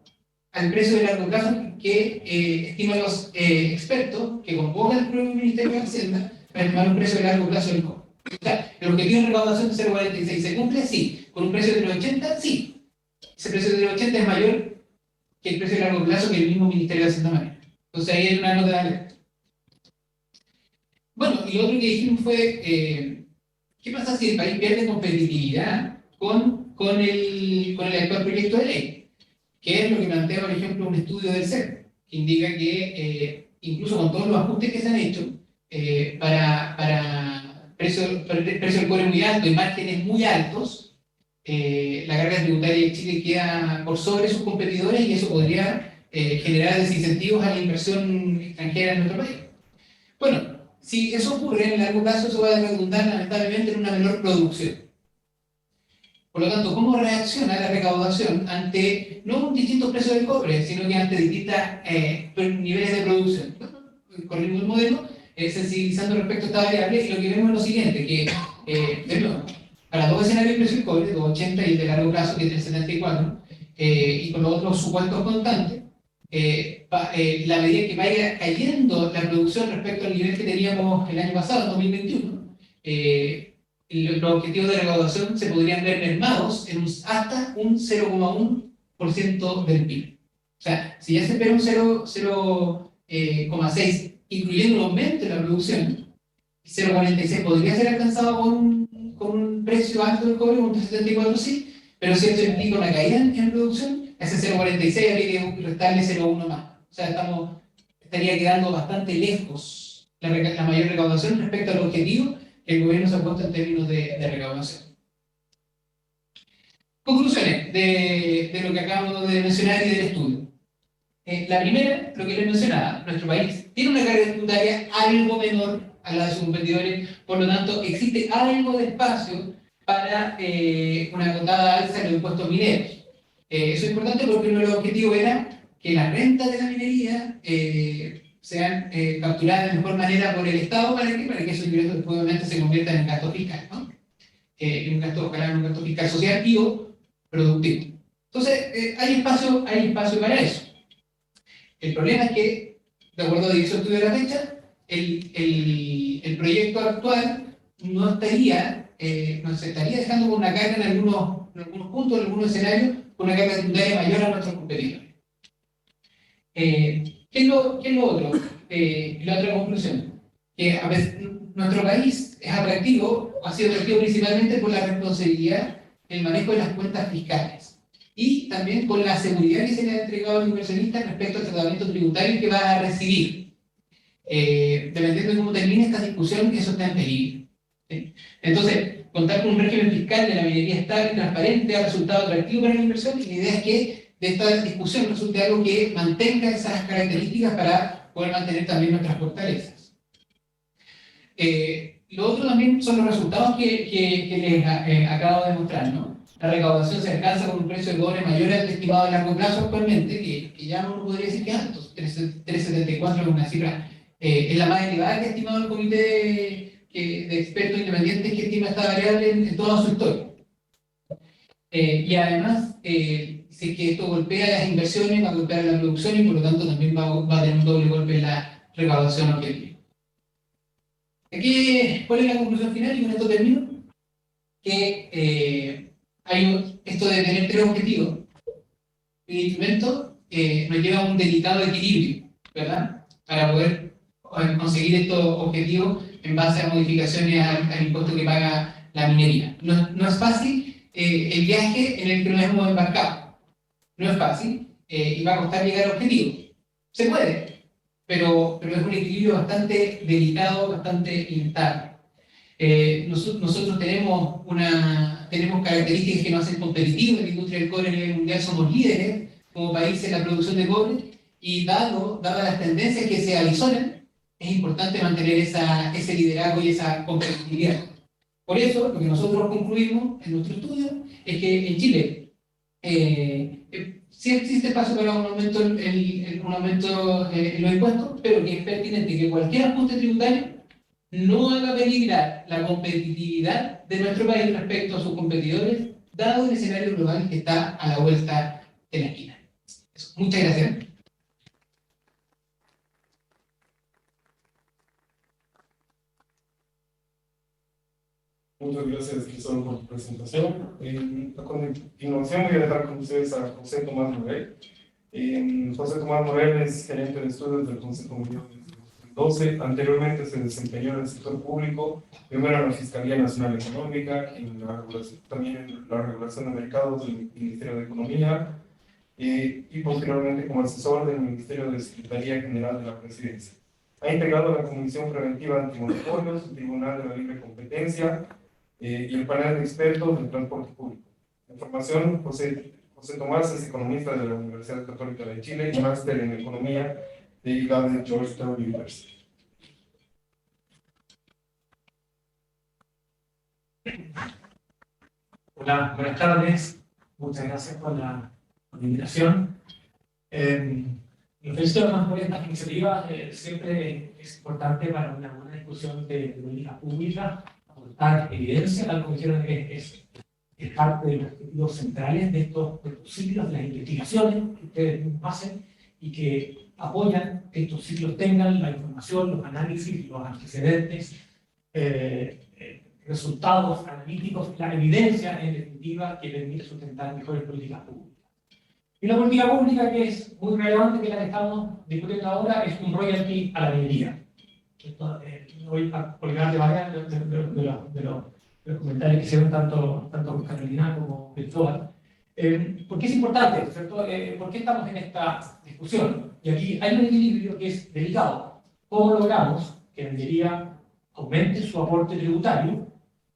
al precio de largo plazo que estiman los expertos que convocan el propio Ministerio de Hacienda para estimar un precio de largo plazo del cobre. O sea, el objetivo de recaudación de 0,46 se cumple, sí. Con un precio de 0,80, sí. Ese precio de 0,80 es mayor que el precio de largo plazo que el mismo Ministerio de Hacienda maneja. Entonces ahí hay una nota de alerta. Bueno, y lo otro que dijimos fue, ¿qué pasa si el país pierde competitividad con el actual proyecto de ley? Que es lo que plantea, por ejemplo, un estudio del CEP, que indica que incluso con todos los ajustes que se han hecho, para precio del cobre muy alto y márgenes muy altos, la carga tributaria de Chile queda por sobre sus competidores y eso podría generar desincentivos a la inversión extranjera en nuestro país. Bueno, si eso ocurre en el largo plazo, eso va a redundar lamentablemente en una menor producción. Por lo tanto, ¿cómo reacciona la recaudación ante no un distinto precio del cobre, sino que ante distintos niveles de producción? Corriendo el modelo, sensibilizando respecto a esta variable, y lo que vemos es lo siguiente, que de nuevo, para dos escenarios de precio del cobre, 2,80 y el de largo plazo, que es 3,74, y con los otros supuestos constantes, la medida que vaya cayendo la producción respecto al nivel que teníamos el año pasado, en 2021, los objetivos de recaudación se podrían ver mermados en hasta un 0,1% del PIB. O sea, si ya se espera un 0,6, incluyendo un aumento en la producción, 0,46 podría ser alcanzado con un precio alto del cobre, un 3,74 sí, pero si esto implica una caída en producción, ese 0,46 habría que restarle 0,1 más. O sea, estaría quedando bastante lejos la mayor recaudación respecto al objetivo que el gobierno se ha puesto en términos de recaudación. Conclusiones de lo que acabamos de mencionar y del estudio. La primera, lo que les mencionaba, nuestro país tiene una carga tributaria algo menor a la de sus competidores, por lo tanto existe algo de espacio para una acotada alza en los impuestos mineros. Eso es importante porque uno de los objetivos era que las rentas de la minería sean capturadas de mejor manera por el Estado para que esos ingresos después obviamente se conviertan en gasto fiscal, ¿no? En un gasto fiscal social y o productivo. Entonces, hay espacio para eso. El problema es que, de acuerdo a dicho estudio de la fecha, el proyecto actual no se estaría dejando con una carga en algunos puntos, en algunos escenarios, con una carga tributaria mayor a nuestros competidores. ¿Qué es lo otro? La otra conclusión, que a veces nuestro país es atractivo, ha sido atractivo principalmente por la responsabilidad del manejo de las cuentas fiscales y también con la seguridad que se le ha entregado al inversionista respecto al tratamiento tributario que va a recibir. Dependiendo de cómo termine esta discusión, eso está en peligro. ¿Sí? Entonces, contar con un régimen fiscal de la minería estable y transparente ha resultado atractivo para la inversión y la idea es que de esta discusión resulte algo que mantenga esas características para poder mantener también nuestras fortalezas. Lo otro también son los resultados que les acabo de mostrar, ¿no? La recaudación se alcanza con un precio de cobre mayor al estimado a largo plazo actualmente, que ya no podría decir que es alto, 3,74 es una cifra, es la más elevada que ha estimado el comité de expertos independientes que estima esta variable en toda su historia. Y además, si que esto golpea las inversiones, va a golpear la producción y por lo tanto también va a tener un doble golpe en la recaudación objetiva. Aquí, ¿cuál es la conclusión final? Y con esto termino. Que esto de tener tres objetivos, el instrumento nos lleva a un delicado equilibrio, ¿verdad? Para poder conseguir estos objetivos en base a modificaciones al impuesto que paga la minería. No es fácil el viaje en el que nos hemos embarcado. No es fácil y va a costar llegar al objetivo. Se puede, pero es un equilibrio bastante delicado, bastante inestable. Nosotros tenemos características que nos hacen competitivos en la industria del cobre a nivel mundial, somos líderes como país en la producción de cobre y dadas las tendencias que se avisoran, es importante mantener ese liderazgo y esa competitividad. Por eso, lo que nosotros concluimos en nuestro estudio es que en Chile sí existe espacio para un aumento, un aumento en los impuestos, pero que es pertinente que cualquier ajuste tributario no haga peligrar la competitividad de nuestro país respecto a sus competidores, dado el escenario global que está a la vuelta de la esquina. Eso. Muchas gracias. Muchas gracias, Cristóbal, por tu presentación. A continuación voy a dejar con ustedes a José Tomás Morel. José Tomás Morel es gerente de estudios del Consejo Mundial desde 2012. Anteriormente se desempeñó en el sector público, primero en la Fiscalía Nacional Económica, también en la regulación de mercados del Ministerio de Economía y posteriormente como asesor del Ministerio de Secretaría General de la Presidencia. Ha integrado la Comisión Preventiva Antimonopolios, el Tribunal de la Libre Competencia y el panel de expertos del transporte público. En formación, José Tomás es economista de la Universidad Católica de Chile y máster en Economía de IGADE Georgetown University. Hola, buenas tardes. Muchas gracias por la invitación. Los felicito por esta iniciativa. Siempre es importante para una buena discusión de política pública aportar evidencia. Algo que hicieron es parte de los objetivos centrales de estos ciclos, de las investigaciones que ustedes hacen y que apoyan que estos ciclos tengan la información, los análisis, los antecedentes, resultados analíticos, la evidencia en definitiva que permite sustentar mejores políticas públicas. Y la política pública que es muy relevante, que la que estamos discutiendo ahora, es un royalty a la minería. Voy a colgar de varias de los comentarios que hicieron tanto Carolina como Cristóbal. ¿Por qué es importante? ¿Cierto? ¿Por qué estamos en esta discusión? Y aquí hay un equilibrio que es delicado. ¿Cómo logramos que la minería aumente su aporte tributario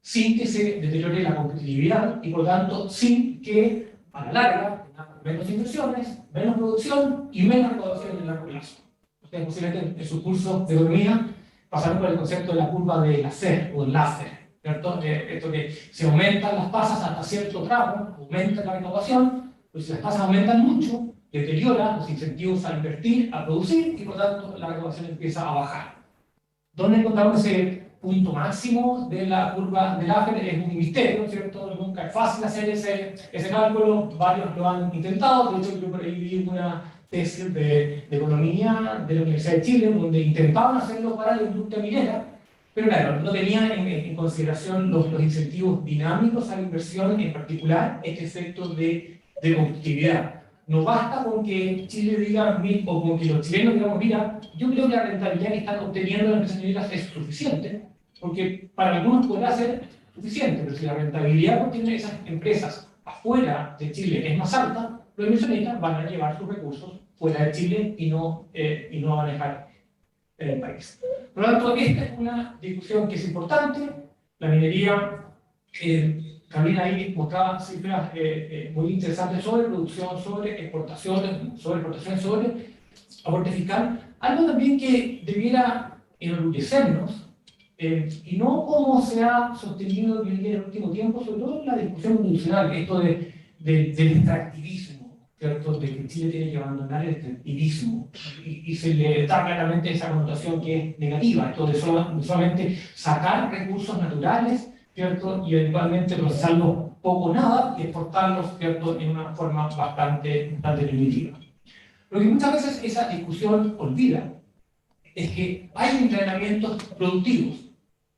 sin que se deteriore la competitividad y, por tanto, sin que, a la larga, tengamos menos inversiones, menos producción y menos recaudación en el largo plazo? Ustedes posiblemente en sus cursos de economía pasaron por el concepto de la curva de Lasser o Laffer, ¿cierto? Esto que se aumentan las tasas hasta cierto tramo, aumenta la recaudación, pues si las tasas aumentan mucho, deteriora los incentivos a invertir, a producir, y por tanto la recaudación empieza a bajar. ¿Dónde encontramos ese punto máximo de la curva de Laffer? Es un misterio, ¿cierto? Nunca es fácil hacer ese cálculo, varios lo han intentado. De hecho, yo por ahí vi una tesis de economía de la Universidad de Chile, donde intentaban hacerlo para la industria minera, pero claro, no tenían en consideración los incentivos dinámicos a la inversión, en particular este efecto de competitividad. No basta con que Chile diga, o con que los chilenos digamos, mira, yo creo que la rentabilidad que están obteniendo las empresas mineras es suficiente, porque para algunos podrá ser suficiente, pero si la rentabilidad que tienen esas empresas afuera de Chile es más alta, los inversionistas van a llevar sus recursos fuera de Chile y no van a dejar el país. Por lo tanto, esta es una discusión que es importante. La minería, Carolina ahí mostraba cifras muy interesantes sobre producción, sobre exportaciones, sobre aporte fiscal. Algo también que debiera enorgullecernos, y no como se ha sostenido en el último tiempo, sobre todo en la discusión institucional, esto del extractivismo, ¿cierto? De que Chile tiene que abandonar el extractivismo y se le da claramente esa connotación que es negativa, esto de solamente sacar recursos naturales, ¿cierto? Y eventualmente procesarlos poco o nada y exportarlos, ¿cierto? En una forma bastante primitiva. Lo que muchas veces esa discusión olvida es que hay entrenamientos productivos,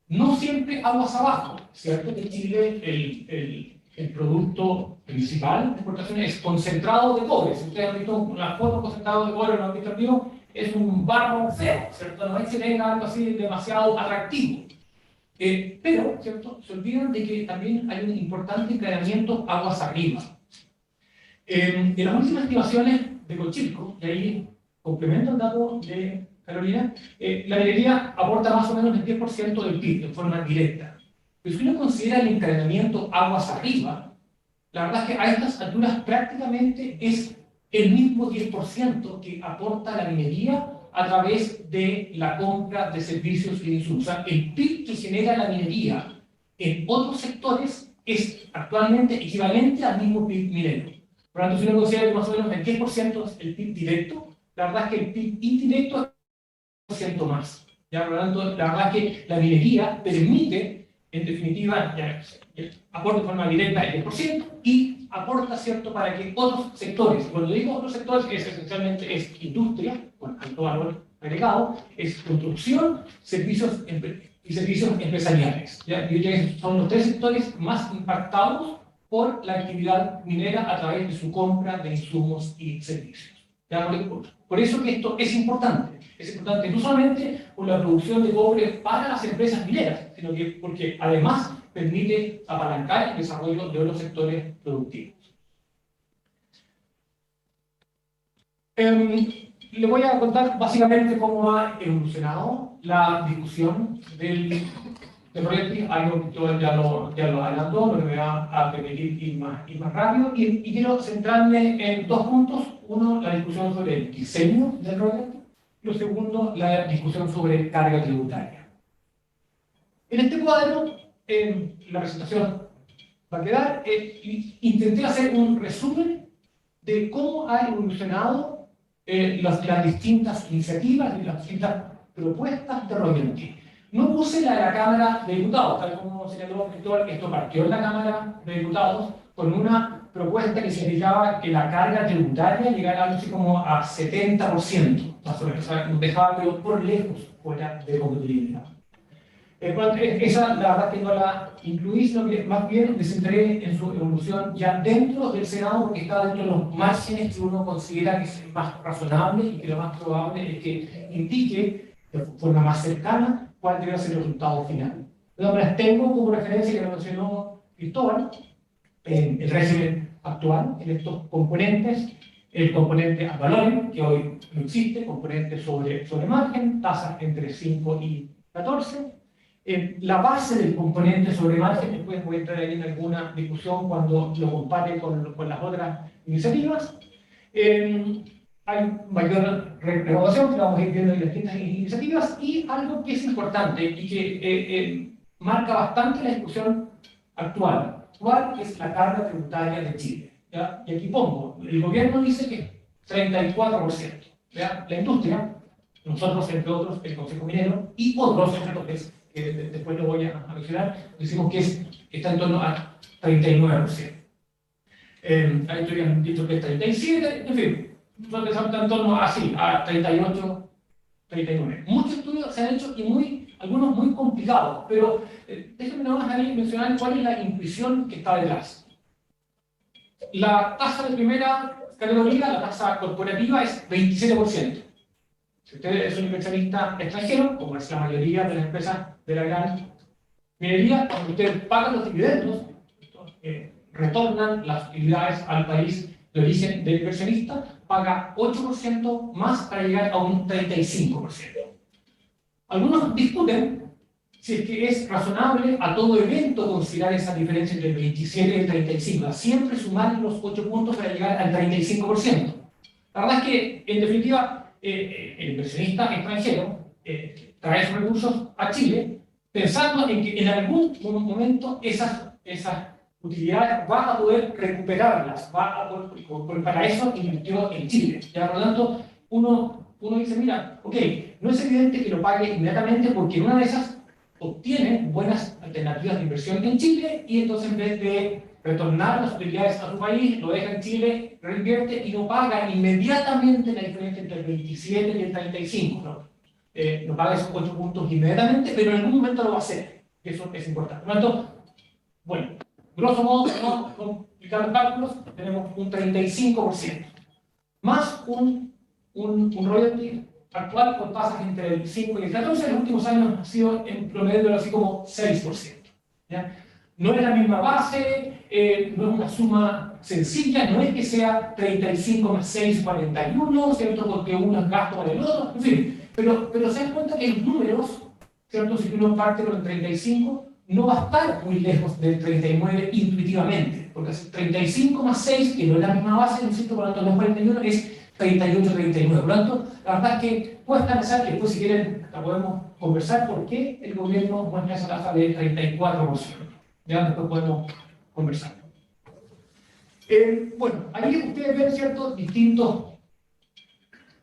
no siempre aguas abajo, ¿cierto? Que Chile, el producto principal de exportación es concentrado de cobre. Si ustedes han visto una foto concentrado de cobre, lo han visto arriba, es un barro feo, ¿cierto? No es que tenga algo así demasiado atractivo. Pero, ¿cierto? Se olvidan de que también hay un importante encadenamiento aguas arriba. En las últimas estimaciones de Colchilco, y ahí complemento el dato de Carolina, la minería aporta más o menos el 10% del PIB de forma directa. Pero si uno considera el encadenamiento aguas arriba, la verdad es que a estas alturas prácticamente es el mismo 10% que aporta la minería a través de la compra de servicios y de insumos. O sea, el PIB que genera la minería en otros sectores es actualmente equivalente al mismo PIB minero. Por lo tanto, si uno considera que más o menos el 10% es el PIB directo, la verdad es que el PIB indirecto es 10% más. ¿Ya? Por lo tanto, la verdad es que la minería permite, en definitiva, aporta de forma directa el 10% y aporta, ¿cierto?, para que otros sectores, cuando digo otros sectores, esencialmente es industria, con alto valor agregado, es construcción, servicios y servicios empresariales. ¿Ya? Yo diría que son los 3 sectores más impactados por la actividad minera a través de su compra de insumos y servicios. ¿Ya? Por eso que esto es importante no solamente por la producción de cobre para las empresas mineras, sino que porque además permite apalancar el desarrollo de otros sectores productivos. Le voy a contar básicamente cómo ha evolucionado la discusión del royalty, algo que ya lo adelantó, lo que me va a permitir ir más rápido, y quiero centrarme en 2 puntos. Uno, la discusión sobre el diseño del royalty, y lo segundo, la discusión sobre carga tributaria. En este cuadro, la presentación va a quedar, intenté hacer un resumen de cómo ha evolucionado las distintas iniciativas y las distintas propuestas de royalty. No puse la de la Cámara de Diputados, tal como señaló Cristóbal, esto partió en la Cámara de Diputados con una propuesta que significaba que la carga tributaria llegara algo así como a 70%, más o menos, o sea, nos dejaba pero por lejos fuera de competitividad. Esa, la verdad que no la incluí, sino que más bien me centré en su evolución ya dentro del Senado, porque está dentro de los márgenes que uno considera que es más razonable y que lo más probable es que indique de forma más cercana cuál debe ser el resultado final. Las tengo como referencia que mencionó Cristóbal, en el régimen actual, en estos componentes, el componente ad valorem, que hoy no existe, componente sobre margen, tasas entre 5 y 14, la base del componente sobre margen, después voy a entrar ahí en alguna discusión cuando lo compare con las otras iniciativas. Hay mayor recaudación que vamos a ir viendo en las distintas iniciativas, y algo que es importante y que marca bastante la discusión actual, es la carga tributaria de Chile. ¿Ya? Y aquí pongo, el gobierno dice que 34%. ¿Ya? La industria, nosotros entre otros, el Consejo Minero y otros sectores, que después lo voy a mencionar, decimos que está en torno a 39%. Hay teorías han dicho que es 37%, en fin, está en torno así, a 38, 39. Muchos estudios se han hecho y algunos muy complicados, pero déjenme nada más ahí mencionar cuál es la intuición que está detrás. La tasa de primera categoría, la tasa corporativa, es 27%. Si usted es un inversionista extranjero, como es la mayoría de las empresas de la gran minería, cuando usted paga los dividendos, retornan las utilidades al país de origen del inversionista, paga 8% más para llegar a un 35%. Algunos discuten si es que es razonable a todo evento considerar esa diferencia entre el 27 y el 35, siempre sumar los 8 puntos para llegar al 35%. La verdad es que, en definitiva, el inversionista extranjero trae sus recursos a Chile pensando en que en algún momento esas utilidades va a poder recuperarlas, para eso invirtió en Chile. Ya, por lo tanto, uno dice, mira, ok, no es evidente que lo pague inmediatamente porque en una de esas obtiene buenas alternativas de inversión en Chile y entonces en vez de retornar las utilidades a su país, lo deja en Chile, reinvierte y no paga inmediatamente la diferencia entre el 27 y el 35. No paga esos 8 puntos inmediatamente, pero en algún momento lo va a hacer. Eso es importante. Por lo tanto, bueno, grosso modo, no complicar los cálculos, tenemos un 35%, más un royalty actual con tasas entre el 5 y el 14, en los últimos años ha sido en promedio así como 6%. ¿Ya? No es la misma base, no es una suma sencilla, no es que sea 35 más 6, 41, ¿cierto? Porque uno es gasto para el otro, en fin. Pero se dan cuenta que los números, ¿cierto? Si uno parte con el 35, no va a estar muy lejos del 39 intuitivamente, porque 35 más 6, que no es la misma base, ¿no es cierto? Por lo tanto, no es 41, es 38, 39. Por lo tanto, la verdad es que cuesta pensar que después, si quieren, la podemos conversar por qué el gobierno muestra esa tasa de 34%. Ya después podemos conversar. Bueno, ahí ustedes ven, ¿cierto?, distintos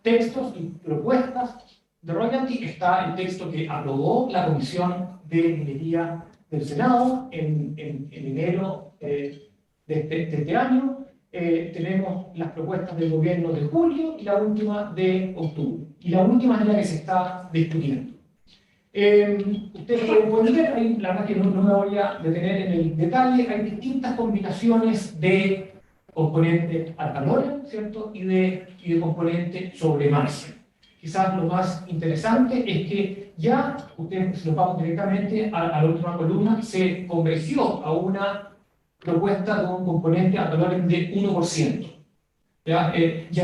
textos y propuestas de royalty. Está el texto que aprobó la Comisión de Minería del Senado en enero de este año. Tenemos las propuestas del gobierno de julio y la última de octubre. Y la última es la que se está discutiendo. Ustedes pueden ver, ahí, la verdad que no me voy a detener en el detalle, hay distintas combinaciones de componente al calor, ¿cierto? Y de componente sobre margen. Quizás lo más interesante es que ya, ustedes, si nos vamos directamente a la última columna, se convergió a una propuesta de un componente al calor de 1%. Ya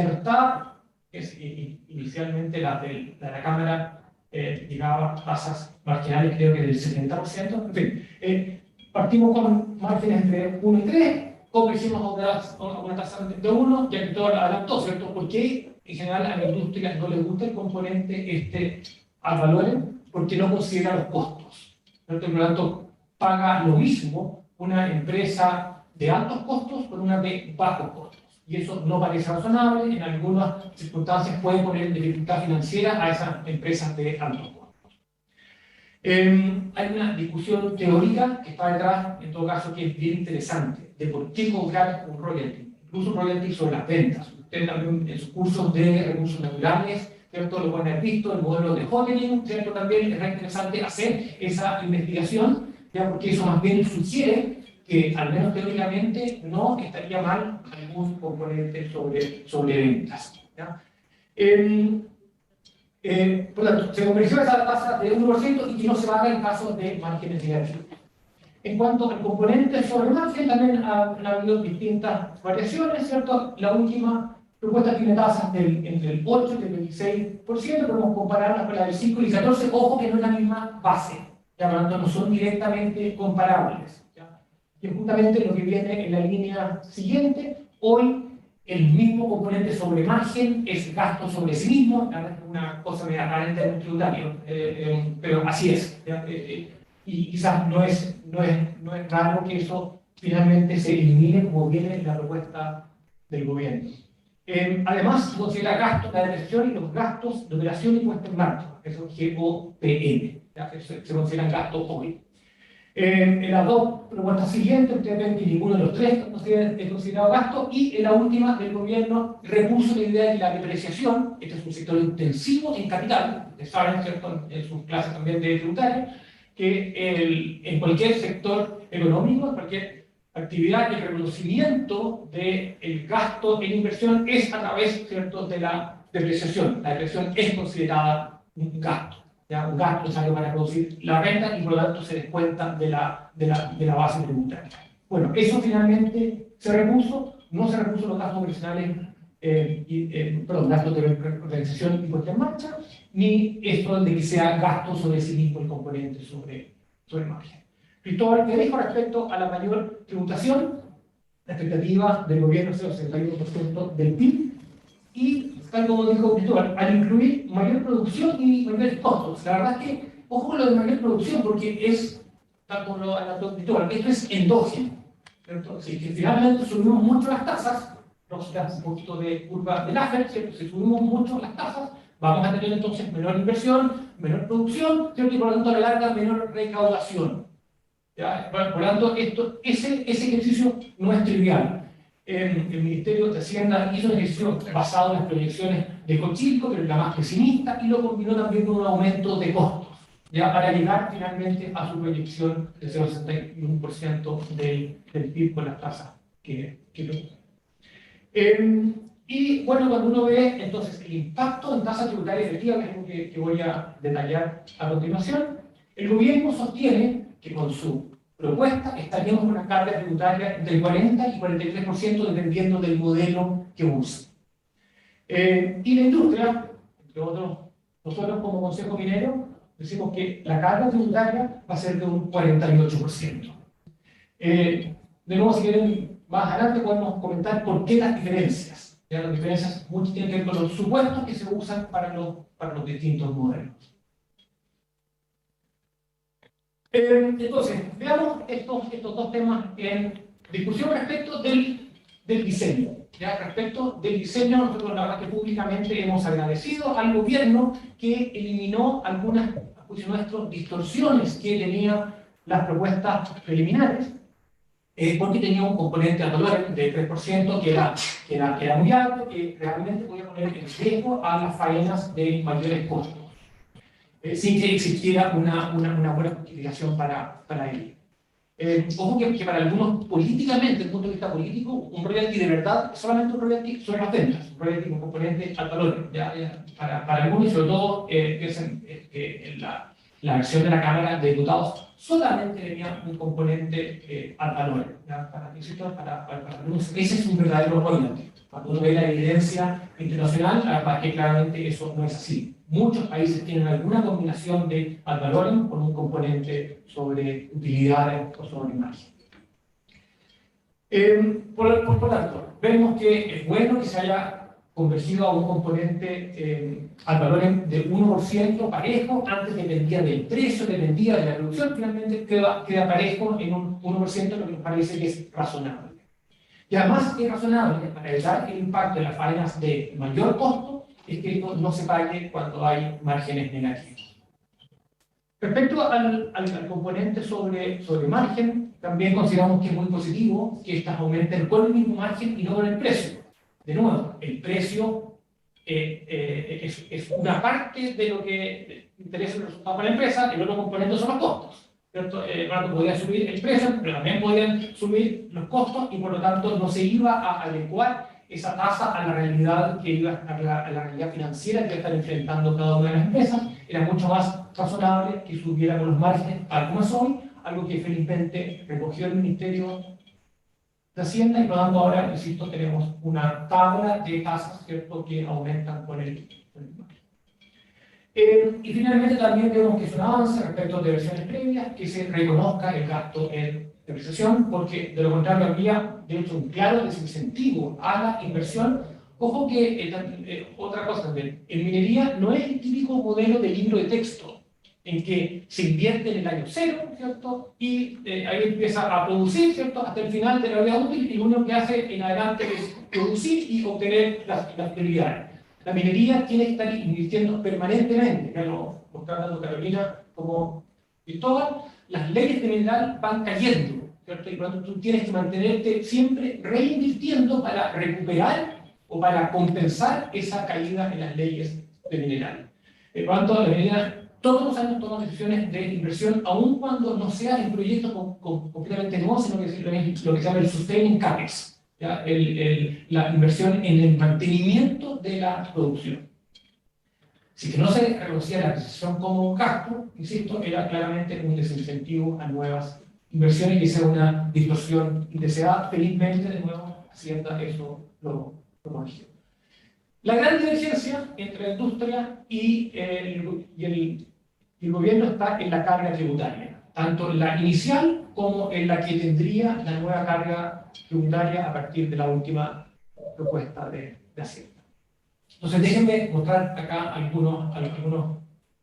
no está, inicialmente la de la Cámara llegaba a tasas marginales, creo que del 70%. En fin, partimos con márgenes entre 1 y 3, convergimos a una tasa de 1, ya que todo adaptó, ¿cierto? Porque en general a la industria no le gusta el componente al valor porque no considera los costos, ¿cierto? Por lo tanto, paga lo mismo una empresa de altos costos con una de bajos costos. Y eso no parece razonable, en algunas circunstancias puede poner dificultad financiera a esas empresas de altos costos. Hay una discusión teórica que está detrás, en todo caso, que es bien interesante, de por qué cobrar un royalty, incluso un royalty sobre las ventas. Ustedes también en sus cursos de recursos naturales, ¿cierto?, lo pueden haber visto, el modelo de Hodgkin, ¿cierto?, también es interesante hacer esa investigación, ¿ya? Porque eso más bien sugiere que, al menos teóricamente, no estaría mal algún componente sobre ventas, ¿ya? Por lo tanto, se convirtió esa tasa de 1% y que no se paga en caso de márgenes negativos. En cuanto al componente sobre margen, también han habido distintas variaciones, ¿cierto? La última propuesta tiene tasas entre el 8 y el 16%, podemos compararlas con la del 5 y el 14%, ojo que no es la misma base, ya, por lo tanto no son directamente comparables. Y es justamente lo que viene en la línea siguiente. Hoy el mismo componente sobre margen es gasto sobre sí mismo, es una cosa media rara en términos tributarios, pero así es. Y quizás no es raro que eso finalmente se elimine como viene en la propuesta del gobierno. Además, se considera gastos de depreciación y los gastos de operación y puesta en marcha, eso es GOPM, se consideran gastos hoy. En las dos propuestas siguientes, ustedes ven que ninguno de los tres es considerado gasto, y en la última del gobierno repuso la idea de que la depreciación, este es un sector intensivo en capital, ustedes saben, ¿cierto?, en sus clases también de tributaria, que en cualquier sector económico, en cualquier actividad, el reconocimiento del gasto en inversión es a través, ¿cierto?, de la depreciación. La depreciación es considerada un gasto. ¿Ya? Un gasto necesario para producir la renta y por lo tanto se descuenta de la base tributaria. Bueno, eso finalmente se repuso, no se repuso los gastos operacionales, gastos de organización y puesta en marcha, ni esto de que sea gasto sobre sí mismo el componente sobre margen. Cristóbal, ¿qué dijo respecto a la mayor tributación? La expectativa del gobierno es el 61% del PIB, y tal como dijo Cristóbal, al incluir mayor producción y mayores costos. La verdad es que, ojo con lo de mayor producción, porque es, tal como lo anotó Cristóbal, esto es endógeno. Si finalmente subimos mucho las tasas, nos da un poquito de curva de Laffer, ¿cierto? Si subimos mucho las tasas, vamos a tener entonces menor inversión, menor producción, ¿cierto? Y por lo tanto a la larga menor recaudación. ¿Ya? Por lo tanto, ese ejercicio no es trivial. El Ministerio de Hacienda hizo un ejercicio basado en las proyecciones de Cochilco, pero la más pesimista, y lo combinó también con un aumento de costos, ya para llegar finalmente a su proyección de 0,61% del PIB con las tasas que propuso. Y bueno, cuando uno ve entonces el impacto en tasa tributaria efectiva, que es lo que voy a detallar a continuación, el gobierno sostiene que con su propuesta estaríamos con una carga tributaria entre el 40 y 43% dependiendo del modelo que use. Y la industria, entre otros, nosotros como Consejo Minero decimos que la carga tributaria va a ser de un 48%. De nuevo, si quieren, más adelante podemos comentar por qué las diferencias. Ya, las diferencias muchas tienen que ver con los supuestos que se usan para los distintos modelos. Entonces, veamos estos dos temas en discusión respecto del del diseño. ¿Ya? Respecto del diseño, nosotros la verdad que públicamente hemos agradecido al gobierno que eliminó algunas, a juicio nuestro, distorsiones que tenían las propuestas preliminares, porque tenía un componente ad valorem de 3% que era muy alto, que realmente podía poner en riesgo a las faenas de mayores costos, sin que existiera una buena justificación para ello. Ojo que para algunos políticamente, desde el punto de vista político, un royalty de verdad es solamente un royalty sobre las ventas, un royalty con componente ad valorem. Para algunos, y sobre todo, piensen que en la versión de la Cámara de Diputados solamente tenía un componente ad valorem. Para algunos, ese es un verdadero royalty. Cuando uno ve la evidencia internacional, la verdad es que claramente eso no es así. Muchos países tienen alguna combinación de ad valorem con un componente sobre utilidades o sobre margen. Por tanto, vemos que es bueno que se haya convertido a un componente ad valorem de 1% parejo. Antes dependía del precio, dependía de la producción, finalmente queda parejo en un 1%, lo que nos parece que es razonable. Y además es razonable para evitar el impacto de las faenas de mayor costo, es que no se pague cuando hay márgenes negativos. Respecto al componente sobre margen, también consideramos que es muy positivo que estas aumenten con el mismo margen y no con el precio. De nuevo, el precio es una parte de lo que interesa el resultado para la empresa, el otro componente son los costos. Podían subir el precio, pero también podían subir los costos y por lo tanto no se iba a adecuar esa tasa a la realidad a la realidad financiera que están enfrentando cada una de las empresas. Era mucho más razonable que subiéramos los márgenes algo más hoy, algo que felizmente recogió el Ministerio de Hacienda y por lo tanto ahora, insisto, tenemos una tabla de tasas, ¿cierto?, que aumentan con el margen. Y finalmente también vemos que es un avance respecto de versiones previas, que se reconozca el gasto en depreciación, porque de lo contrario habría, de hecho, un claro desincentivo a la inversión. Ojo que otra cosa también, en minería no es el típico modelo de libro de texto, en que se invierte en el año cero, ¿cierto? Y ahí empieza a producir, ¿cierto?, hasta el final de la vida útil, y lo único que hace en adelante es producir y obtener las utilidades. La minería tiene que estar invirtiendo permanentemente, ya lo está dando Carolina como Cristóbal. Las leyes de mineral van cayendo, ¿cierto? Y por lo tanto tú tienes que mantenerte siempre reinvirtiendo para recuperar o para compensar esa caída en las leyes de mineral. Por lo tanto, la minería todos los años toma decisiones de inversión, aun cuando no sea en proyectos completamente nuevos, sino que es lo que se llama el sustaining capex. ¿Ya? La inversión en el mantenimiento de la producción. Si que no se reconocía la adquisición como un gasto, insisto, era claramente un desincentivo a nuevas inversiones y sea una distorsión indeseada. Felizmente, de nuevo, Hacienda eso lo corrigió. La gran divergencia entre la industria y el gobierno está en la carga tributaria, tanto en la inicial como en la que tendría la nueva carga tributaria a partir de la última propuesta de Hacienda. Entonces, déjenme mostrar acá algunos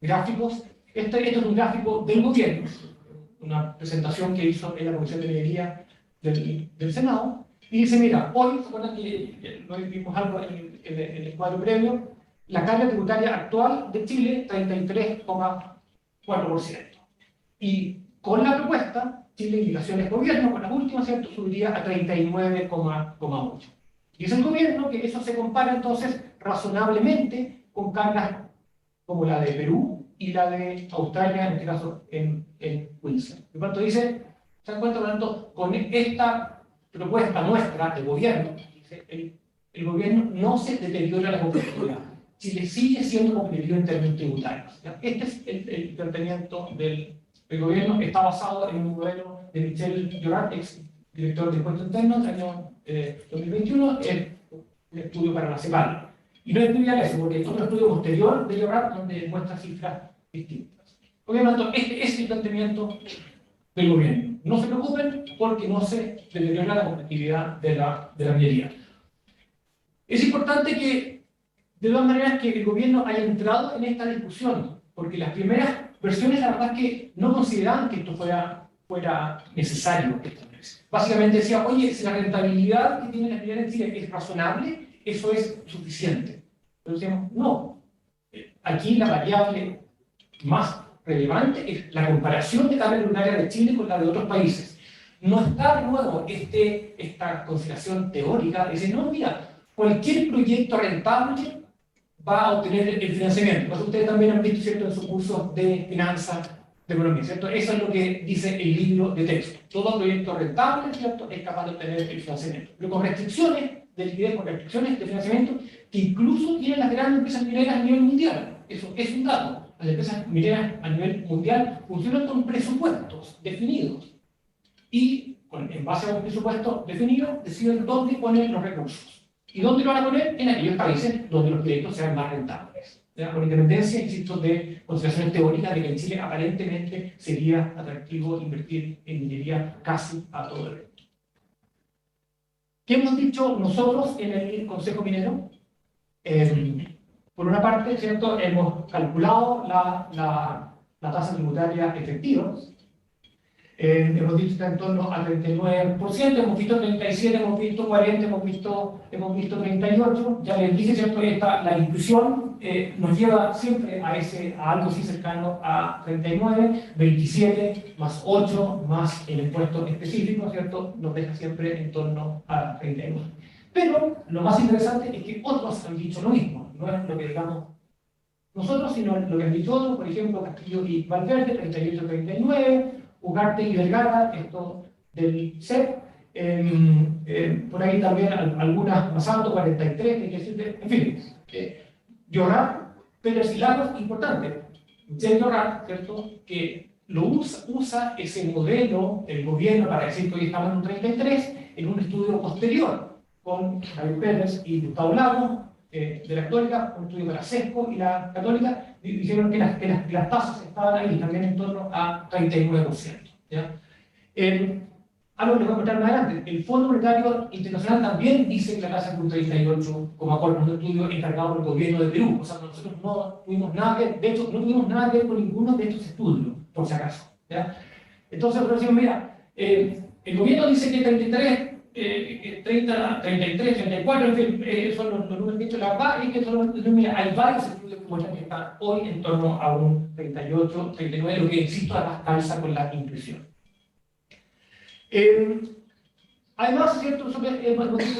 gráficos. Este es un gráfico del gobierno, una presentación que hizo en la Comisión de Minería del Senado, y dice, mira, hoy, ¿se acuerdan que no vimos algo en el cuadro previo? La carga tributaria actual de Chile, 33,4%. Y con la propuesta, Chile, indicaciones gobierno, con las últimas, ¿cierto?, subiría a 39,8%. Y es el gobierno que eso se compara entonces razonablemente con cargas como la de Perú y la de Australia, en este caso en Queensland. Por lo tanto, dice, ¿se dan cuenta? Por lo tanto, con esta propuesta nuestra de gobierno, dice, el gobierno no se deteriora la competitividad. Chile sigue siendo competitivo en términos tributarios. ¿Ya? Este es el planteamiento del gobierno. Está basado en un modelo de Michel Llorat, ex director de Impuesto Interno, del año 2021, un estudio para la CEPAL. Y no estudia eso, porque es otro estudio posterior de Llorat donde muestra cifras distintas. Por lo tanto, este es el planteamiento del gobierno. No se preocupen porque no se deteriora la competitividad de la minería. Es importante que, de todas maneras, que el gobierno haya entrado en esta discusión, porque las primeras versiones, la verdad es que no consideraban que esto fuera fuera necesario establecer. Básicamente decía, oye, si la rentabilidad que tiene la minería en Chile es razonable, eso es suficiente. Pero decíamos, no. Aquí la variable más relevante es la comparación de carga tributaria de Chile con la de otros países. No está de nuevo esta consideración teórica de decir, no, mira, cualquier proyecto rentable va a obtener el financiamiento. Pues ustedes también han visto, ¿cierto?, en sus cursos de finanzas, de economía, ¿cierto? Eso es lo que dice el libro de texto. Todo proyecto rentable, ¿cierto?, es capaz de obtener el financiamiento. Pero con restricciones de liquidez, con restricciones de financiamiento, que incluso tienen las grandes empresas mineras a nivel mundial. Eso es un dato. Las empresas mineras a nivel mundial funcionan con presupuestos definidos. Y en base a un presupuesto definido, deciden dónde ponen los recursos. ¿Y dónde lo van a poner? En aquellos países donde los proyectos sean más rentables. Con independencia, insisto, de consideraciones teóricas de que en Chile aparentemente sería atractivo invertir en minería casi a todo el mundo. ¿Qué hemos dicho nosotros en el Consejo Minero? Por una parte, ¿cierto?, hemos calculado la tasa tributaria efectiva. Hemos dicho que está en torno al 39%, hemos visto 37%, hemos visto 40%, hemos visto 38%. Ya les dije, ¿cierto?, la inclusión nos lleva siempre a algo así cercano a 39%, 27% más 8% más el impuesto específico, ¿cierto?, nos deja siempre en torno a 39%. Pero lo más interesante es que otros han dicho lo mismo, no es lo que digamos nosotros, sino lo que han dicho otros, por ejemplo, Castillo y Valverde, 38-39%, Ugarte y Vergara, esto del CEP, por ahí también algunas más alto, 43, que quiere decir, en fin, Llorar, Pérez y Lagos, importante, de Llorar, ¿cierto?, que lo usa ese modelo del gobierno para decir que hoy estamos en un 33, en un estudio posterior, con Javier Pérez y Gustavo Lagos, de la Católica, un estudio de la SESCO y la Católica, dijeron que las tasas estaban ahí también en torno a 39%. ¿Ya? Algo que les voy a contar más adelante. El Fondo Monetario Internacional también dice que la tasa es un 38,4%, un estudio encargado por el gobierno de Perú. O sea, nosotros no tuvimos nada que ver, de hecho, no tuvimos nada que ver con ninguno de estos estudios, por si acaso. ¿Ya? Entonces, nosotros decimos, mira, el gobierno dice que 33, 30, 33, 34, en fin, son los números dichos. La verdad es que mira, hay varios estudios que muestran que están hoy en torno a un 38, 39, lo que insisto, además calza con la inclusión. Además, ¿cierto?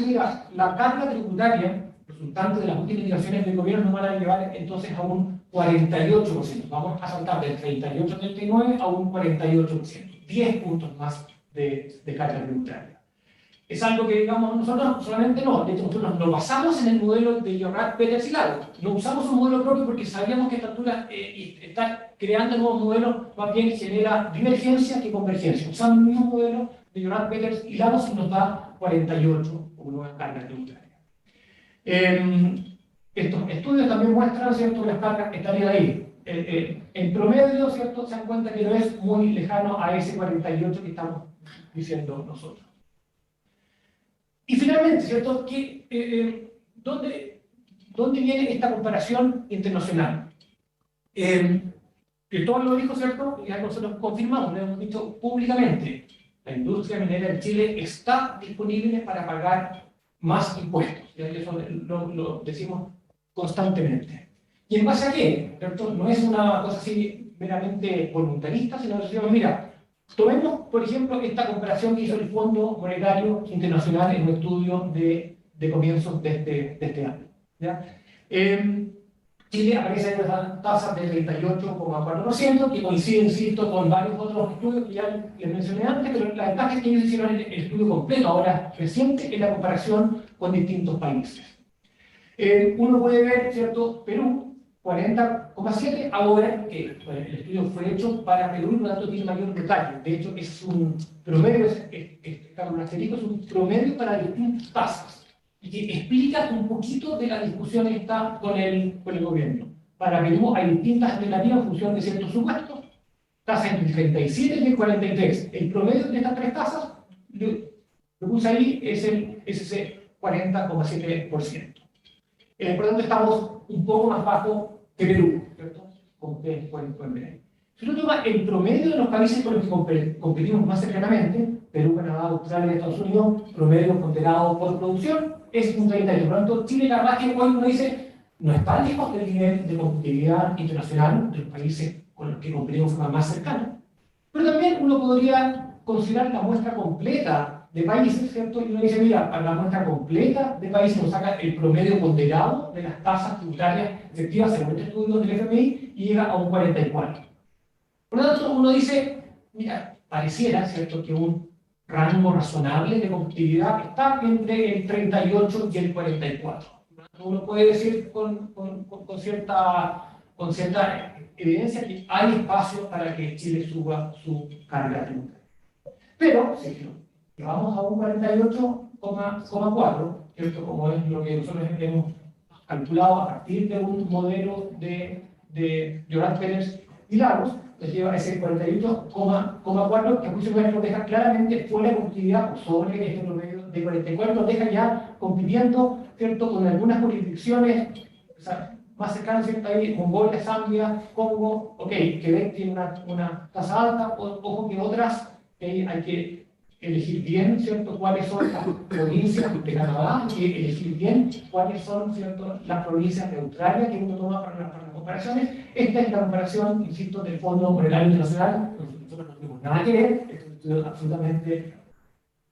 Mira, la carga tributaria resultante de las últimas indicaciones del gobierno nos van a llevar entonces a un 48%. Vamos a saltar del 38-39 a un 48%. 10 puntos más de carga tributaria. Es algo que, digamos, nosotros solamente no. De hecho, nosotros nos basamos en el modelo de Llorat, Pérez y Lagos. No usamos un modelo propio porque sabíamos que esta altura estar creando nuevos modelos más bien genera divergencia que convergencia. Usamos el mismo modelo de Llorat, Pérez y Lagos y nos da 48 como nueva carga tributaria. Estos estudios también muestran, ¿cierto?, que las cargas estarían ahí. En promedio, ¿cierto?, se dan cuenta que no es muy lejano a ese 48 que estamos diciendo nosotros. Y finalmente, ¿cierto?, ¿dónde viene esta comparación internacional? Cristóbal lo dijo, ¿cierto?, y nosotros confirmamos, lo hemos dicho públicamente, la industria minera de Chile está disponible para pagar más impuestos, y eso lo decimos constantemente. ¿Y en base a qué? ¿Cierto? No es una cosa así meramente voluntarista, sino que decimos, mira, tomemos, por ejemplo, esta comparación que hizo el Fondo Monetario Internacional en un estudio de comienzos de este año. ¿Ya? Chile aparece en una tasa de 38,4%, que coincide, insisto, con varios otros estudios que ya les mencioné antes, pero la ventaja es que ellos hicieron el estudio completo, ahora reciente, en la comparación con distintos países. Uno puede ver, ¿cierto?, Perú, 40,7, ahora que el estudio fue hecho para Perú y por lo tanto tiene mayor detalle. De hecho, es un promedio, es un promedio para distintas tasas y que explica un poquito de la discusión que está con el gobierno. Para Perú hay distintas alternativas en función de ciertos supuestos, tasas entre el 37 y el 43. El promedio de estas tres tasas, lo puse ahí, es ese 40,7%. Por lo tanto, estamos un poco más bajo que Perú, ¿cierto? Como ustedes pueden ver ahí. Si uno toma el promedio de los países con los que competimos más cercanamente, Perú, Canadá, Australia, Estados Unidos, promedio ponderado por producción, es un 38. Por lo tanto, Chile, la verdad es que hoy uno dice, no está lejos del nivel de competitividad internacional de los países con los que competimos de forma más cercana. Pero también uno podría considerar la muestra completa de países, ¿cierto? Y uno dice, mira, para la muestra completa de países nos saca el promedio ponderado de las tasas tributarias efectivas según este estudio del FMI y llega a un 44. Por lo tanto, uno dice, mira, pareciera, ¿cierto?, que un rango razonable de competitividad está entre el 38 y el 44. Uno puede decir con cierta evidencia que hay espacio para que Chile suba su carga tributaria. Pero, si llevamos a un 48,4, ¿cierto?, como es lo que nosotros hemos calculado a partir de un modelo de Llorán Pérez y Lagos, les lleva a ese 48,4, que a juicio nuestro deja claramente fuera de competitividad o sobre este promedio de 44, nos deja ya compitiendo, ¿cierto?, con algunas jurisdicciones, o sea, más cercanas, ¿cierto?, ahí, Mongolia, Zambia, Congo, ok, Quebec tiene una tasa alta, ojo que otras, hay que elegir bien, ¿cierto?, cuáles son las provincias de Canadá, hay que elegir bien cuáles son, ¿cierto?, las provincias de Australia que uno toma para las comparaciones. Esta es la comparación, insisto, del Fondo Monetario Internacional, nosotros no tenemos nada que ver, es un estudio absolutamente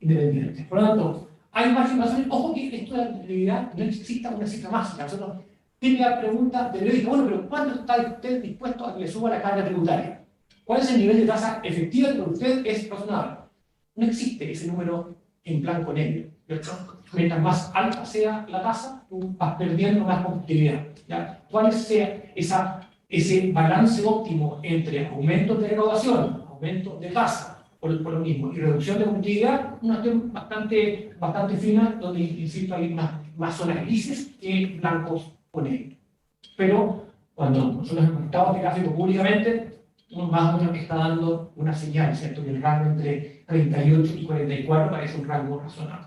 independiente. Por lo tanto, hay más información. Ojo que esto de la competitividad no exista una cifra mágica. Nosotros tiene la pregunta del periódico, bueno, pero ¿cuánto está usted dispuesto a que le suba la carga tributaria? ¿Cuál es el nivel de tasa efectiva que para usted es razonable? No existe ese número en blanco-negro. Mientras más alta sea la tasa, tú vas perdiendo más competitividad, ¿ya? ¿Cuál sea ese balance óptimo entre aumento de recaudación, aumento de tasa, por lo mismo, y reducción de competitividad? Una cuestión bastante fina, donde, insisto, hay más zonas grises que blancos o negros. Pero cuando nosotros hemos mostrado este gráfico públicamente, uno más o menos está dando una señal, ¿cierto? Que el rango entre 38 y 44 parece un rango razonable.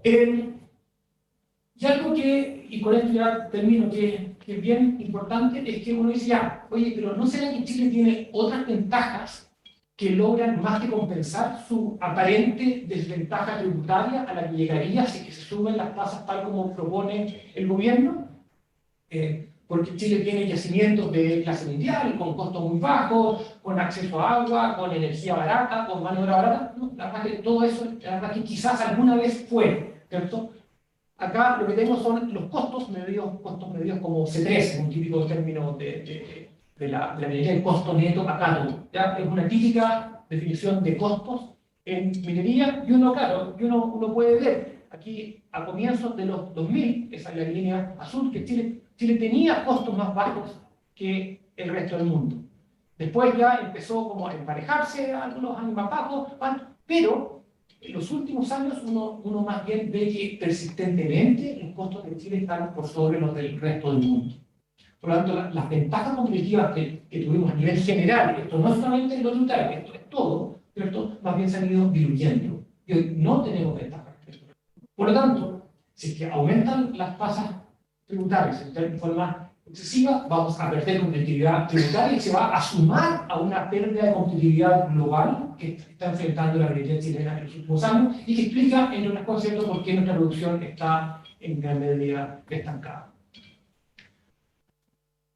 Y algo que, y con esto ya termino, que es bien importante, es que uno dice ya, oye, pero ¿no será que Chile tiene otras ventajas que logran más que compensar su aparente desventaja tributaria a la que llegaría si que se suben las tasas tal como propone el gobierno? Porque Chile tiene yacimientos de clase mundial, con costos muy bajos, con acceso a agua, con energía barata, con mano de obra barata. No, la verdad que todo eso, la verdad que quizás alguna vez fue, ¿cierto? Acá lo que tenemos son los costos medios como C3, un típico término de la minería, el costo neto a cátodo. ¿Ya? Es una típica definición de costos en minería, y uno, claro, uno puede ver aquí a comienzos de los 2000, esa es la línea azul, que Chile tenía costos más bajos que el resto del mundo. Después ya empezó como a emparejarse algunos años más bajos, pero en los últimos años uno más bien ve que persistentemente los costos de Chile están por sobre los del resto del mundo. Por lo tanto, las ventajas competitivas que tuvimos a nivel general, esto no es solamente lo tributario, esto es todo, ¿cierto?, más bien se han ido diluyendo. Y hoy no tenemos ventajas. Por lo tanto, si es que aumentan las tasas tributarias de forma excesiva, vamos a perder competitividad tributaria y se va a sumar a una pérdida de competitividad global que está enfrentando la minería chilena en los últimos años y que explica, entre otras cosas, por qué nuestra producción está en gran medida estancada.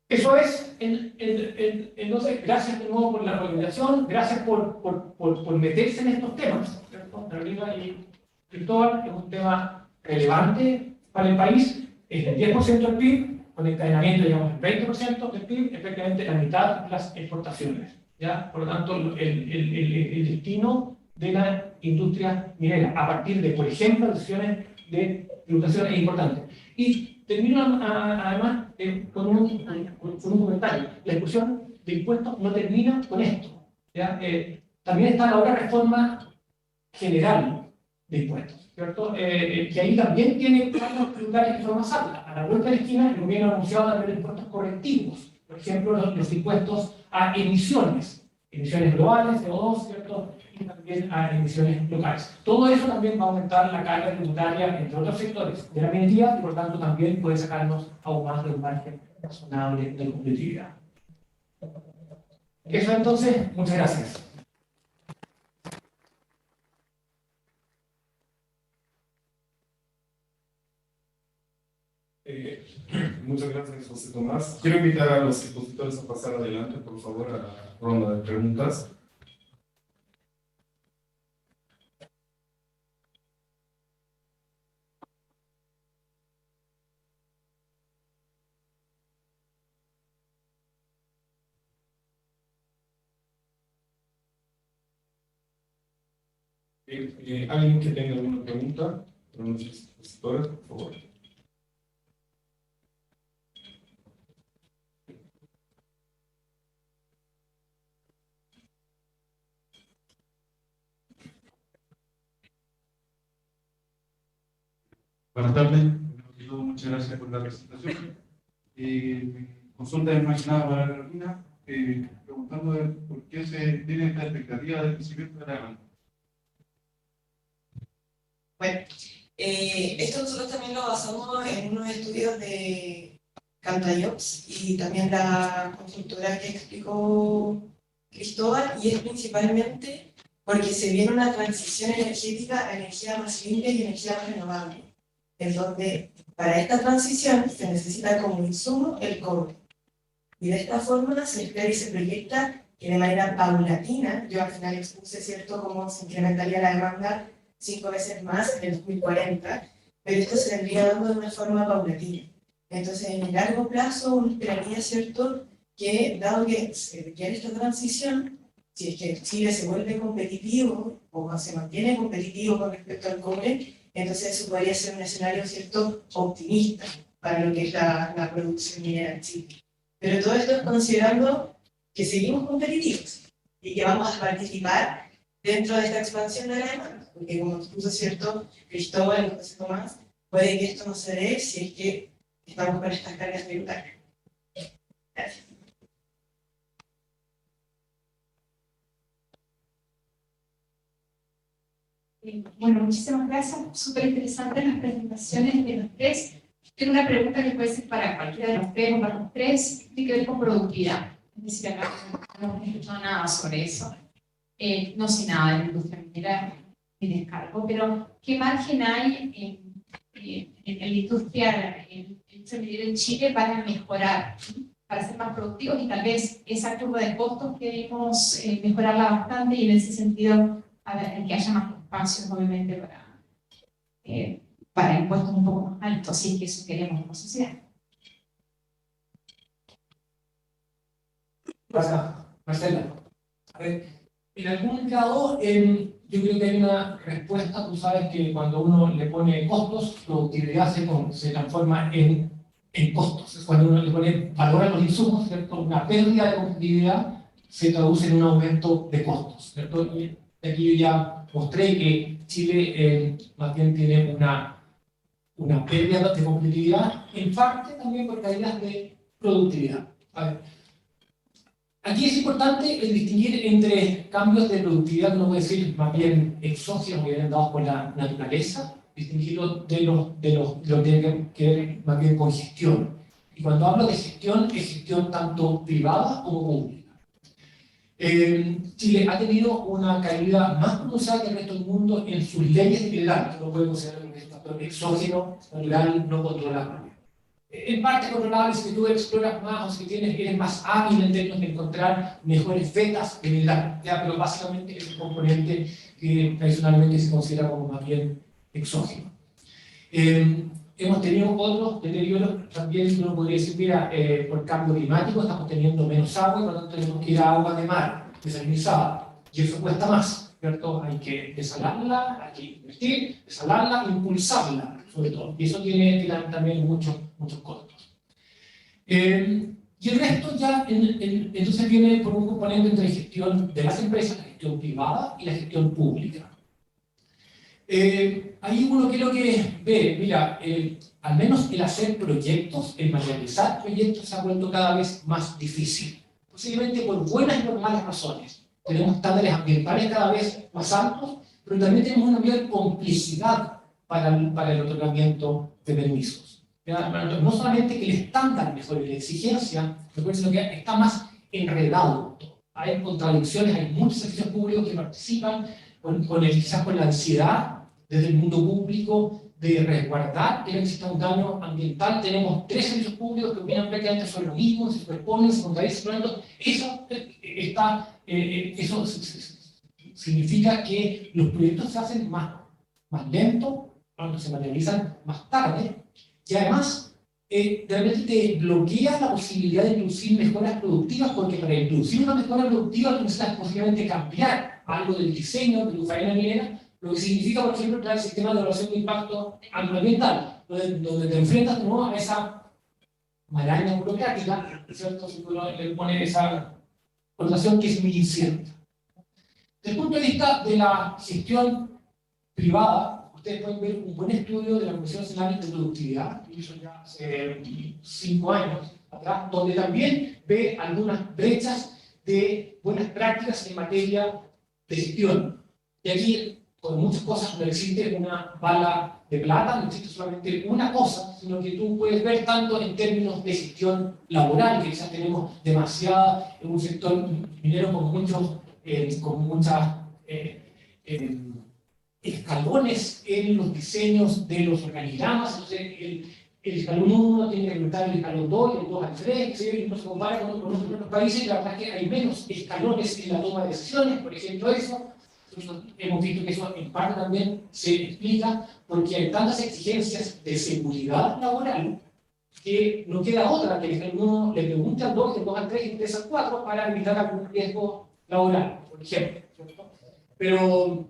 Eso es, entonces, gracias de nuevo por la recomendación, gracias por meterse en estos temas, ¿cierto? Carolina y Cristóbal, es un tema relevante para el país, es el 10% del PIB, con encadenamiento, digamos, el 20% del PIB, efectivamente la mitad de las exportaciones, ¿ya? Por lo tanto, el destino de la industria minera, a partir de, por ejemplo, decisiones de tributación es importante. Y termino además con un comentario. La discusión de impuestos no termina con esto, ¿ya? También está la otra reforma general de impuestos, ¿cierto? Que ahí también tiene cargas tributarias que son más altas. A la vuelta de la esquina, el gobierno ha anunciado también impuestos correctivos, por ejemplo, los impuestos a emisiones globales, CO2, ¿cierto? Y también a emisiones locales. Todo eso también va a aumentar la carga tributaria entre otros sectores de la minería y por tanto también puede sacarnos aún más de un margen razonable de competitividad. Eso entonces, muchas gracias. Muchas gracias, José Tomás. Quiero invitar a los expositores a pasar adelante, por favor, a la ronda de preguntas. ¿Alguien que tenga alguna pregunta para nuestros expositores, por favor? Buenas tardes, muchas gracias por la presentación. Mi consulta es más que nada para Carolina, preguntando por qué se tiene esta expectativa de crecimiento de la demanda. Bueno, esto nosotros también lo basamos en unos estudios de Cantayops y también la consultora que explicó Cristóbal, y es principalmente porque se viene una transición energética a energía más limpia y energía más renovable, en donde para esta transición se necesita como insumo el cobre. Y de esta forma se espera y se proyecta que de manera paulatina, yo al final expuse, ¿cierto?, cómo se incrementaría la demanda 5 veces más en el 2040, pero esto se vendría dando de una forma paulatina. Entonces, en el largo plazo, uno esperaría, ¿cierto?, que dado que se requiere esta transición, si es que Chile se vuelve competitivo o se mantiene competitivo con respecto al cobre, entonces eso podría ser un escenario, ¿cierto?, optimista para lo que es la producción minera en Chile. Pero todo esto es considerando que seguimos competitivos y que vamos a participar dentro de esta expansión de la demanda, porque como expuso, ¿cierto?, Cristóbal y José Tomás, puede que esto no se dé si es que estamos con estas cargas tributarias. Gracias. Bueno, muchísimas gracias. Súper interesantes las presentaciones de los tres. Tengo una pregunta que puede ser para cualquiera de los tres o para los tres, tiene que ver con productividad. Es decir, acá no hemos escuchado nada sobre eso. No sé nada de la industria minera ni descargo, pero ¿qué margen hay en la industria minera en Chile para mejorar, para ser más productivos y tal vez esa curva de costos queremos mejorarla bastante y en ese sentido a ver, que haya más espacios obviamente para impuestos un poco más altos, si es que eso queremos como sociedad? Gracias, Marcela. A ver, en algún grado, yo creo que hay una respuesta. Tú sabes que cuando uno le pone costos, productividad se transforma en costos. Es cuando uno le pone valor a los insumos, ¿cierto? Una pérdida de competitividad se traduce en un aumento de costos, ¿cierto? Y aquí yo ya mostré que Chile más bien tiene una pérdida de competitividad, en parte también por caídas de productividad. A ver, aquí es importante el distinguir entre cambios de productividad, que uno puede decir más bien exógenos que vienen dados por la naturaleza, distinguirlo de lo que tiene que ver más bien con gestión. Y cuando hablo de gestión, es gestión tanto privada como pública. Chile ha tenido una caída más pronunciada que el resto del mundo en sus leyes de liderazgo, que no puede considerar un factor exógeno, natural, no controlable. En parte controlable si tú exploras más o si eres más hábil en términos de encontrar mejores vetas de liderazgo, pero básicamente es un componente que tradicionalmente se considera como más bien exógeno. Hemos tenido otros deterioros también, uno podría decir, mira, por cambio climático estamos teniendo menos agua y por lo tanto tenemos que ir a agua de mar, desalinizada, y eso cuesta más, ¿cierto? Hay que desalarla, hay que invertir, desalarla, impulsarla, sobre todo, y eso tiene también muchos costos. Y el resto ya, entonces viene por un componente entre gestión de las empresas, la gestión privada y la gestión pública. Ahí uno creo que ve, mira, al menos el hacer proyectos, el materializar proyectos se ha vuelto cada vez más difícil, posiblemente por buenas y por malas razones. Tenemos estándares ambientales cada vez más altos, pero también tenemos una mayor complicidad para el otorgamiento de permisos. No solamente que el estándar mejore la exigencia, sino que está más enredado todo. hay contradicciones, hay muchos servicios públicos que participan quizás con la ansiedad desde el mundo público de resguardar que no exista un daño ambiental. Tenemos 3 servicios públicos que opinan prácticamente sobre lo mismo, se superponen, se contradicen, por lo tanto, eso significa que los proyectos se hacen más lentos, cuando se materializan más tarde, y además realmente te bloquea la posibilidad de introducir mejoras productivas, porque para introducir una mejora productiva tú necesitas posiblemente cambiar algo del diseño de tu faena minera, lo que significa, por ejemplo, crear el sistema de evaluación de impacto ambiental, donde te enfrentas de nuevo a esa maraña burocrática, ¿cierto? Si uno le pone esa connotación que es muy incierta. Desde el punto de vista de la gestión privada, ustedes pueden ver un buen estudio de la Comisión Nacional de Productividad, que hizo ya hace 5 años atrás, donde también ve algunas brechas de buenas prácticas en materia de gestión. Y aquí, con muchas cosas, no existe una bala de plata, no existe solamente una cosa, sino que tú puedes ver tanto en términos de gestión laboral, que quizás tenemos demasiada en un sector minero con muchos, muchas escalones en los diseños de los organigramas. Entonces, el escalón 1 tiene que alimentar el escalón 2 y el 2 al 3, ¿sí? Y no se compara con otros países, y la verdad es que hay menos escalones en la toma de decisiones, por ejemplo, eso. Entonces, hemos visto que eso en parte también se explica porque hay tantas exigencias de seguridad laboral que no queda otra que el escalón 1 le pregunte al 2, el 2 al 3 y el 3 al 4 para evitar algún riesgo laboral, por ejemplo, ¿cierto? Pero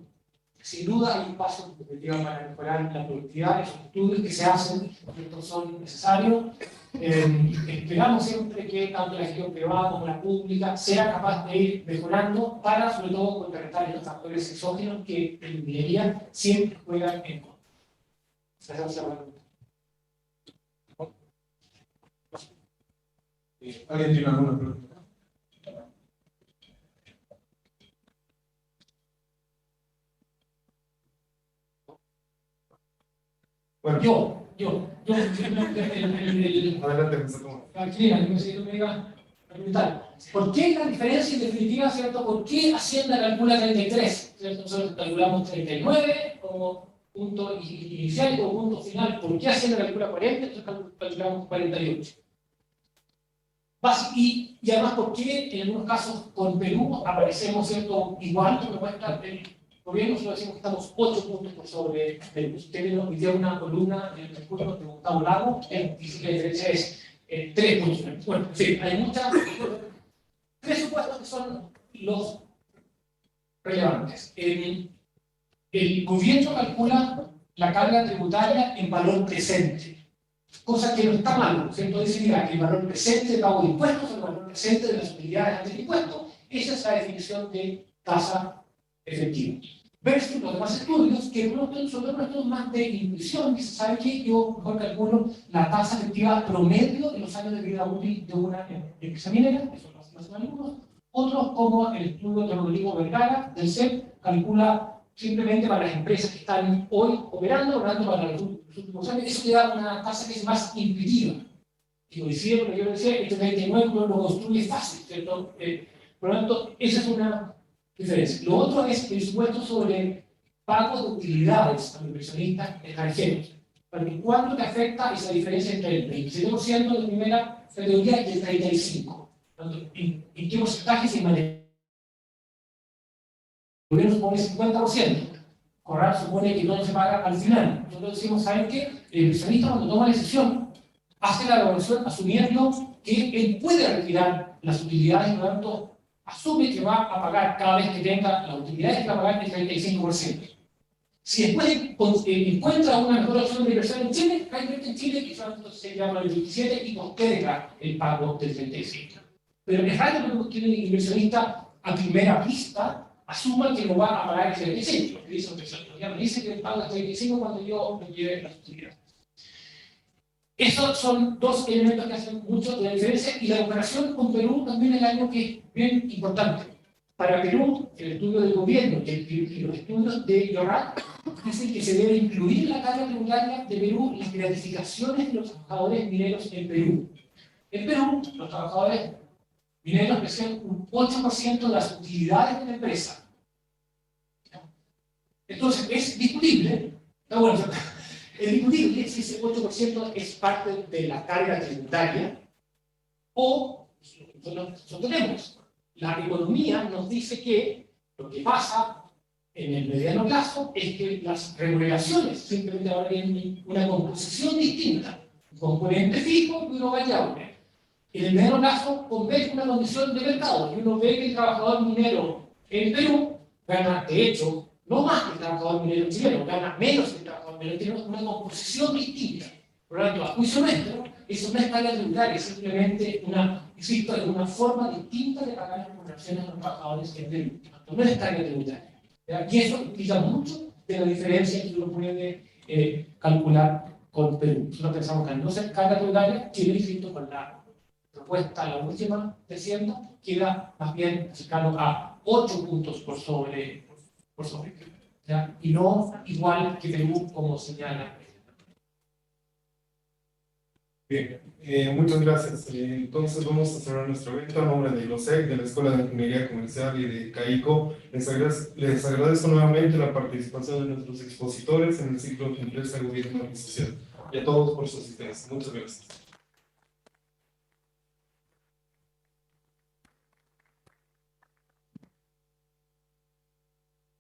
sin duda hay pasos para mejorar la productividad. Esos estudios que se hacen son necesarios. Esperamos siempre que tanto la gestión privada como la pública sea capaz de ir mejorando para, sobre todo, contrarrestar estos factores exógenos que en minería siempre juegan en contra. Gracias por la pregunta. ¿Alguien tiene alguna pregunta? Bueno, adelante, ¿por qué la diferencia en definitiva, cierto? ¿Por qué Hacienda calcula 33? ¿Cierto? Nosotros calculamos 39 como punto inicial y como punto final. ¿Por qué Hacienda calcula 40? Nosotros calculamos 48. Y además, ¿por qué en algunos casos con Perú aparecemos, cierto, igual que muestra el gobierno? Nosotros decimos que estamos 8 puntos por sobre Perú. Ustedes nos hicieron una columna en el discurso de Gustavo Lago, que dice que la diferencia es 3 puntos. Bueno, sí, hay muchas. 3 supuestos que son los relevantes. El gobierno calcula la carga tributaria en valor presente, cosa que no está mal, ¿cierto? Dice, mira, el valor presente de pago de impuestos, el valor presente de las utilidades ante el impuesto, esa es la definición de tasa efectiva. Versus los demás estudios, que son estudios más de intuición, que se sabe que yo mejor calculo la tasa efectiva promedio de los años de vida útil de una empresa minera, eso lo hacen algunos. Otros, como el estudio de Rodrigo Vergara, del CEP, calcula simplemente para las empresas que están hoy operando para los últimos años. Eso te da una tasa que es más intuitiva. Y coincide con lo que yo decía, este 39 uno lo construye fácil, ¿cierto? Por lo tanto, esa es una diferencia. Lo otro es el supuesto sobre pagos de utilidades a los inversionistas extranjeros. ¿Cuánto te afecta esa diferencia entre el 27% de la primera categoría y el 35%? ¿En qué porcentaje se maneja? El gobierno supone 50%. Corral supone que no se paga al final. Nosotros decimos, ¿saben qué? El inversionista, cuando toma la decisión, hace la evaluación asumiendo que él puede retirar las utilidades, por lo tanto, asume que va a pagar cada vez que tenga las utilidades, que va a pagar el 35%. Si después encuentra una mejor opción de inversión en Chile, hay gente en Chile que entonces se llama el 27 y posterga el pago del 35%. Pero es raro que el inversionista a primera vista asuma que lo va a pagar el 35%. Porque dice que el pago es 35% cuando yo me lleve las utilidades. Esos son 2 elementos que hacen mucho de la diferencia, y la comparación con Perú también es algo que es bien importante. Para Perú, el estudio del gobierno y los estudios de IORAC dicen que se debe incluir en la carga tributaria de Perú las gratificaciones de los trabajadores mineros en Perú. En Perú, los trabajadores mineros representan un 8% de las utilidades de la empresa. Entonces, es discutible, bueno, es discutible si ese 8% es parte de la carga tributaria o nosotros tenemos. La economía nos dice que lo que pasa en el mediano plazo es que las remuneraciones simplemente ahora tienen una composición distinta, un componente fijo y uno variable. En el mediano plazo converge una condición de mercado y uno ve que el trabajador minero en Perú gana, de hecho, no más que el trabajador minero chileno, gana menos que el trabajador minero chileno, una composición distinta. Por lo tanto, a juicio nuestro, eso no es carga tributaria, es simplemente una forma distinta de pagar las remuneraciones a los trabajadores en Perú. No es carga tributaria. ¿Ya? Y eso explica mucho de la diferencia que uno puede calcular con Perú. Nosotros pensamos que al no ser carga tributaria, Chile, distinto con la propuesta, la última de Hacienda, queda más bien cercano a 8 puntos por sobre, ¿ya? Y no igual que Perú, como señala. Bien, muchas gracias. Entonces vamos a cerrar nuestro evento a nombre de ILOSEC, de la Escuela de Ingeniería Comercial y de CAICO. Les agradezco nuevamente la participación de nuestros expositores en el ciclo de Empresa, Gobierno y Sociedad. Y a todos por su asistencia. Muchas gracias.